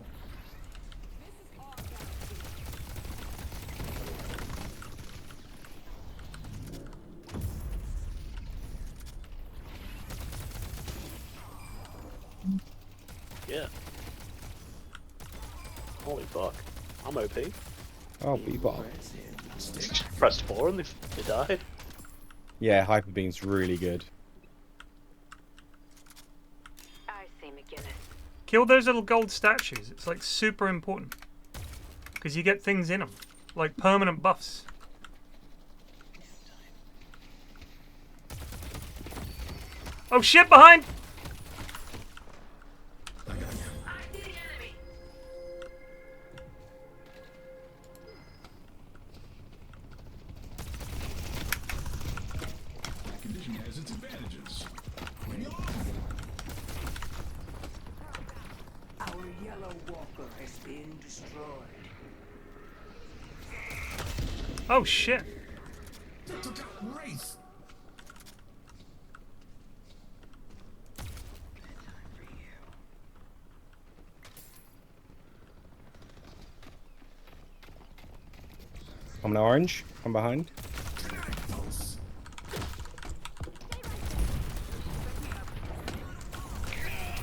Yeah. Holy fuck. I'm OP. Oh, Bebop. Pressed 4 and they died. Yeah, Hyper Beam's really good. I see McGinnis. Kill those little gold statues. It's like super important. Because you get things in them. Like permanent buffs. Oh shit, behind! That condition has its advantages. Bring it on. Our yellow walker has been destroyed. Oh shit. Race. I'm an orange. I'm behind.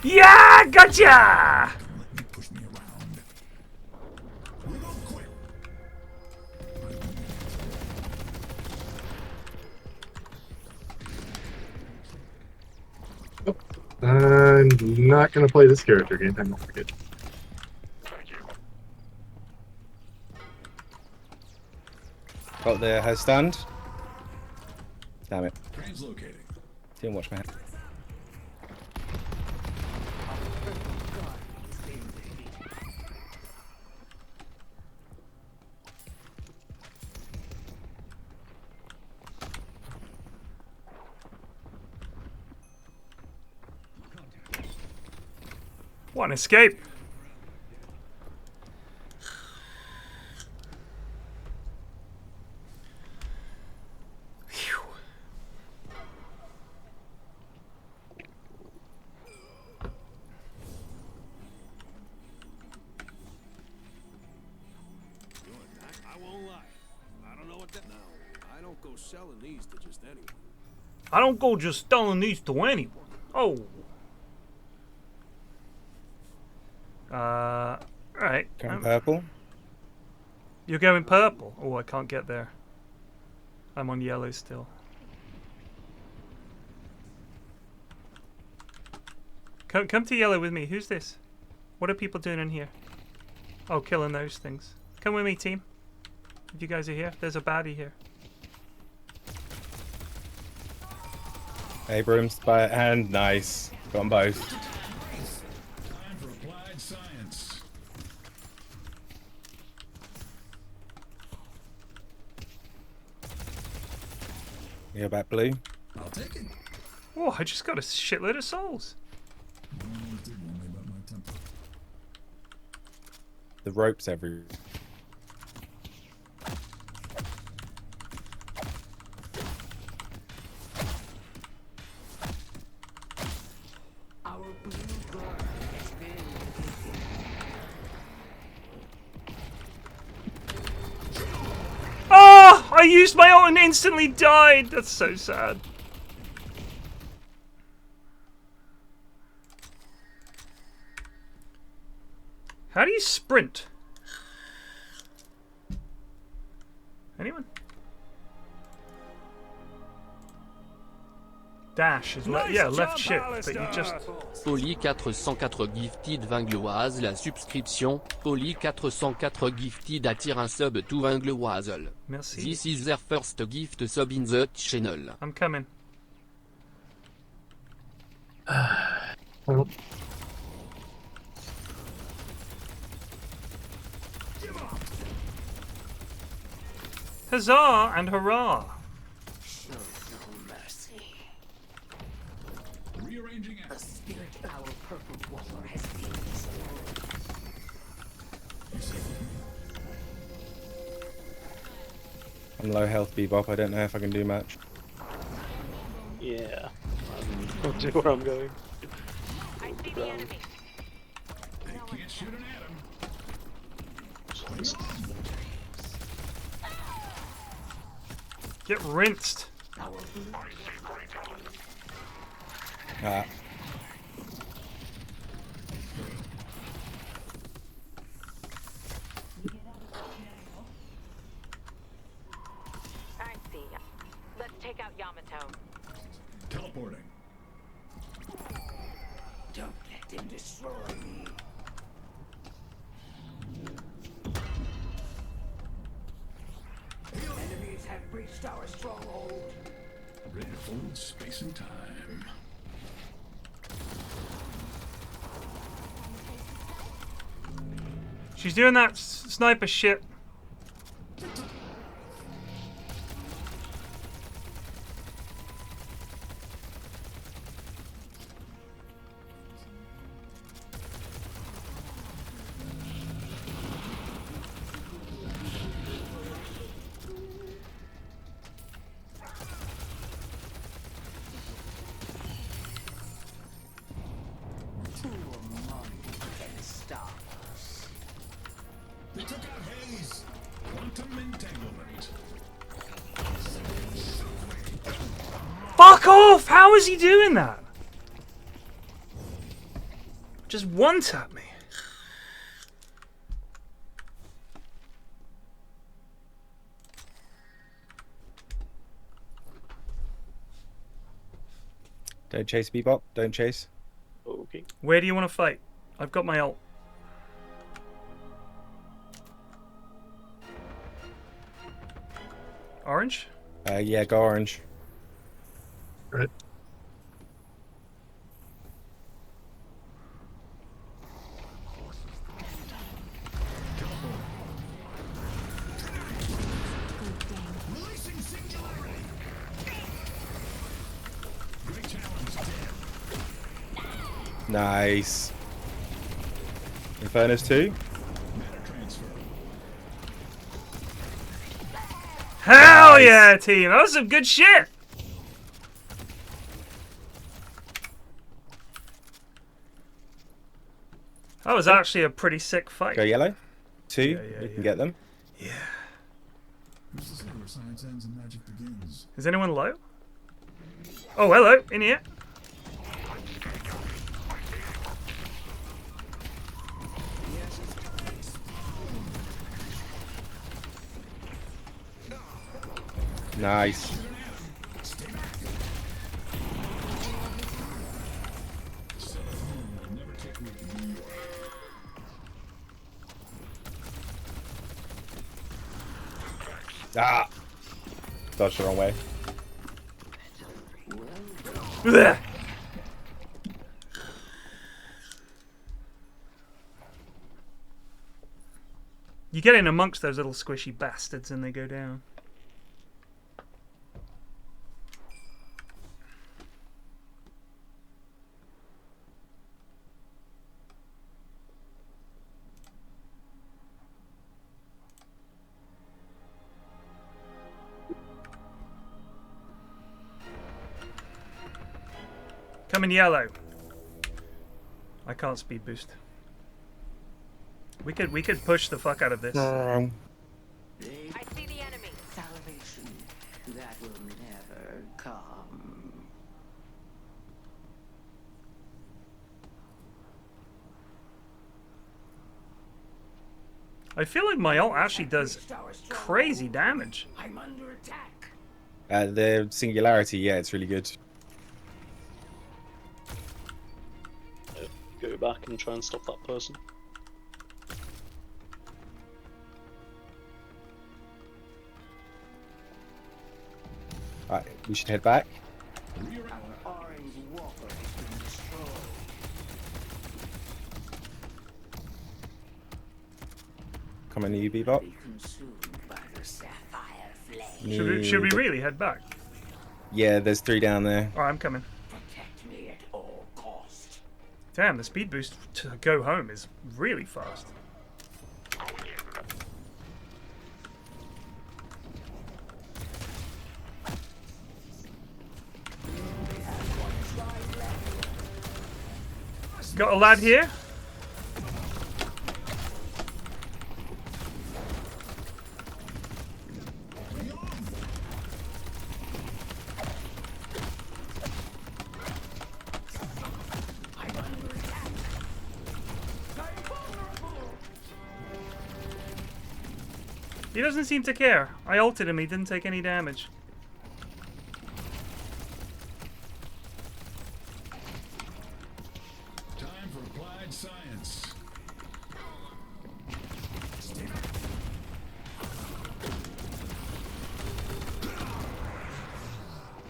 Yeah, gotcha! Push me around. I'm not gonna play this character again. I'm not forget. Got the her stand. Damn it. Translocating. Didn't watch my hand. One escape. Phew. I won't lie. I don't know what that. No, I don't go selling these to just anyone. I don't go just selling these to anyone. Oh. Right. Going purple. You're going purple? Oh, I can't get there. I'm on yellow still. Come to yellow with me. Who's this? What are people doing in here? Oh, killing those things. Come with me, team. If you guys are here, there's a baddie here. Abrams by hand. Nice. Got them both. Time for applied science. You go back blue. I'll take it. Oh, I just got a shitload of souls. The rope's everywhere. Our blue guard has been defeated. Oh, I used my ult and instantly died. That's so sad. How do you sprint? Anyone? Dash is left shift, but you just... Poli 404 gifted 20 gloise la subscription. Poli 404 gifted attire un sub to 20 gloise. Merci. This is their first gift sub in the channel. I'm coming. Huzzah and hurrah! Show no mercy. Rearranging The spirit of our purple walker has been destroyed. I'm low health, Bebop. I don't know if I can do much. Yeah, I'm not sure where I'm going. I see the enemy. They can't shoot an atom. Get rinsed. Ah. I see. Let's take out Yamato. Teleporting. Don't let them destroy me. Enemies have breached our stronghold. Ready to fold space and time. She's doing that sniper shit. They took out Hayes. Quantum entanglement. Fuck off! How is he doing that? Just one tap me. Don't chase, Bebop. Don't chase. Okay. Where do you want to fight? I've got my ult. Orange? Yeah, go orange. Right. Releasing singularity. Great challenge, dead. Nice. Infernus 2. Meta transfer. Hell Nice. yeah, team! That was some good shit! That was actually a pretty sick fight. Go yellow. 2. Yeah, We can get them. Yeah. Who's to say where science ends and magic begins? Is anyone low? Oh, hello, in here. Nice. Never take me to New York. Ah! Dodged the wrong way. Blech. You get in amongst those little squishy bastards and they go down. Come in yellow. I can't speed boost. We could push the fuck out of this. I see the enemy. Salvation. That will never come. I feel like my ult actually does crazy damage. I'm under attack. The singularity, yeah, it's really good. Go back and try and stop that person. Alright, we should head back. Our orange walker has been destroyed. Come on, you Bebop. Be consumed by the sapphire flame. Should we really head back? Yeah, there's 3 down there. Alright, I'm coming. Protect me at all costs. Damn, the speed boost to go home is really fast. Got a lad here. He doesn't seem to care. I ulted him, he didn't take any damage. Time for applied science.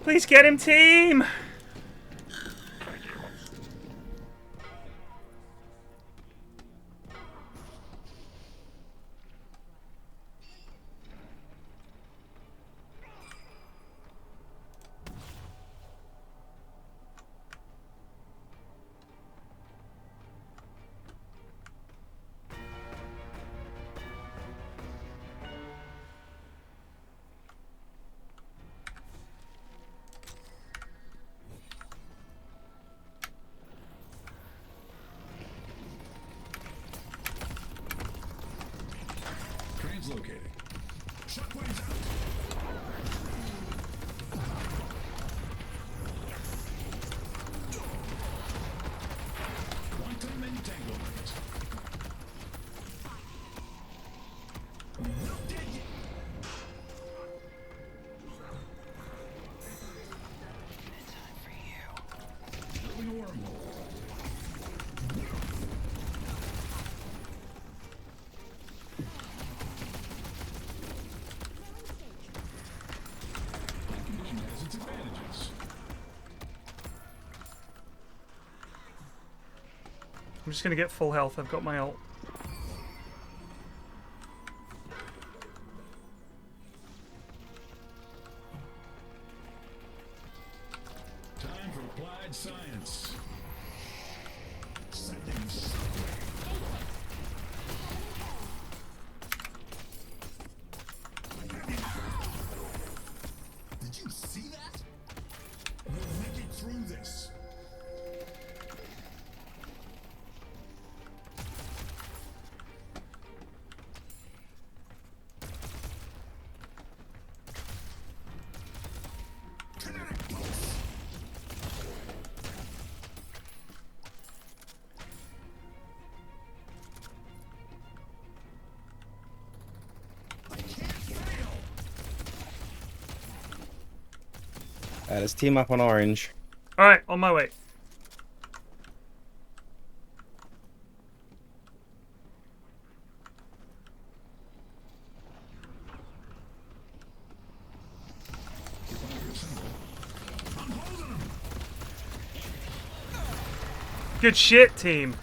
Please get him, team! I'm just gonna get full health. I've got my ult. Time for applied science. Did you see that? We'll make it through this. Let's team up on orange. Alright, on my way. Good shit, team.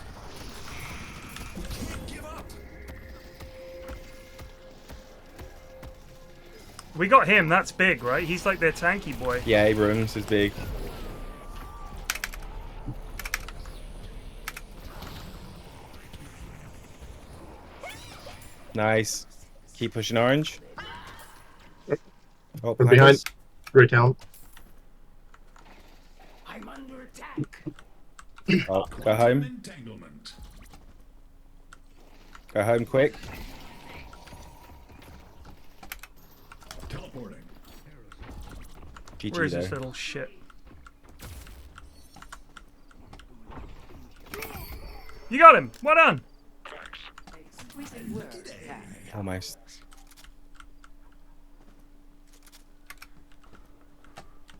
We got him, that's big, right? He's like their tanky boy. Yeah, Abrams is big. Nice. Keep pushing orange. Oh, We're behind. Right down. I'm under attack. Oh, go home. Go home quick. Teleporting. GG Where's though. this little shit? You got him! Well done! Almost.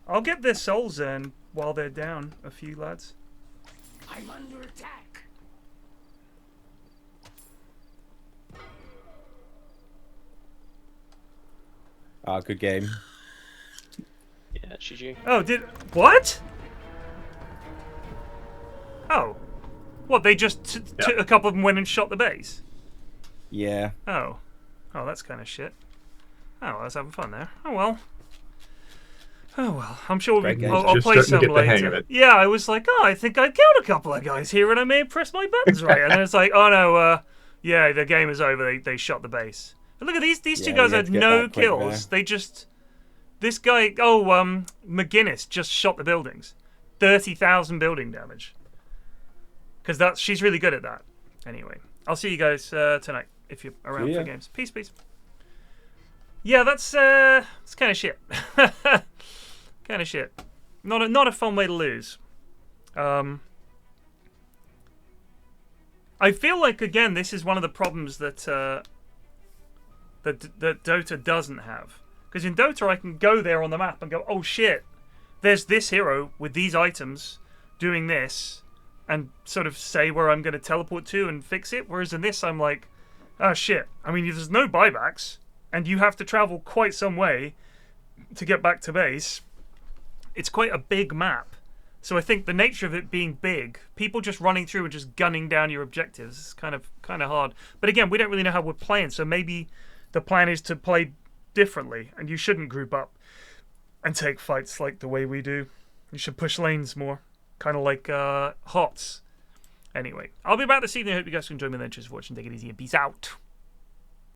I'll get their souls in while they're down, a few lads. I'm under attack. Ah, good game. Yeah, GG. Oh, what? Oh. What, they just a couple of them went and shot the base? Yeah. Oh. Oh, that's kind of shit. Oh, I was having fun there. Oh well. Oh well. I'm sure I'll play some later. Yeah, I was like, oh, I think I killed a couple of guys here and I may have pressed my buttons right. And then it's like, oh no, yeah, the game is over. They shot the base. But look at these two guys had no kills. They just... This guy, McGinnis just shot the buildings. 30,000 building damage. Because she's really good at that. Anyway, I'll see you guys tonight if you're around for games. Peace, peace. Yeah, that's kind of shit. Kind of shit. Not a fun way to lose. I feel like, again, this is one of the problems that that Dota doesn't have. Because in Dota, I can go there on the map and go, oh shit, there's this hero with these items doing this, and sort of say where I'm going to teleport to and fix it. Whereas in this, I'm like, oh shit. I mean, there's no buybacks, and you have to travel quite some way to get back to base. It's quite a big map. So I think the nature of it being big, people just running through and just gunning down your objectives is kind of hard. But again, we don't really know how we're playing, so maybe the plan is to play differently, and you shouldn't group up and take fights like the way we do. You should push lanes more, kind of like HOTS. Anyway, I'll be back this evening. I hope you guys can join me then. Cheers for watching. Take it easy and peace out.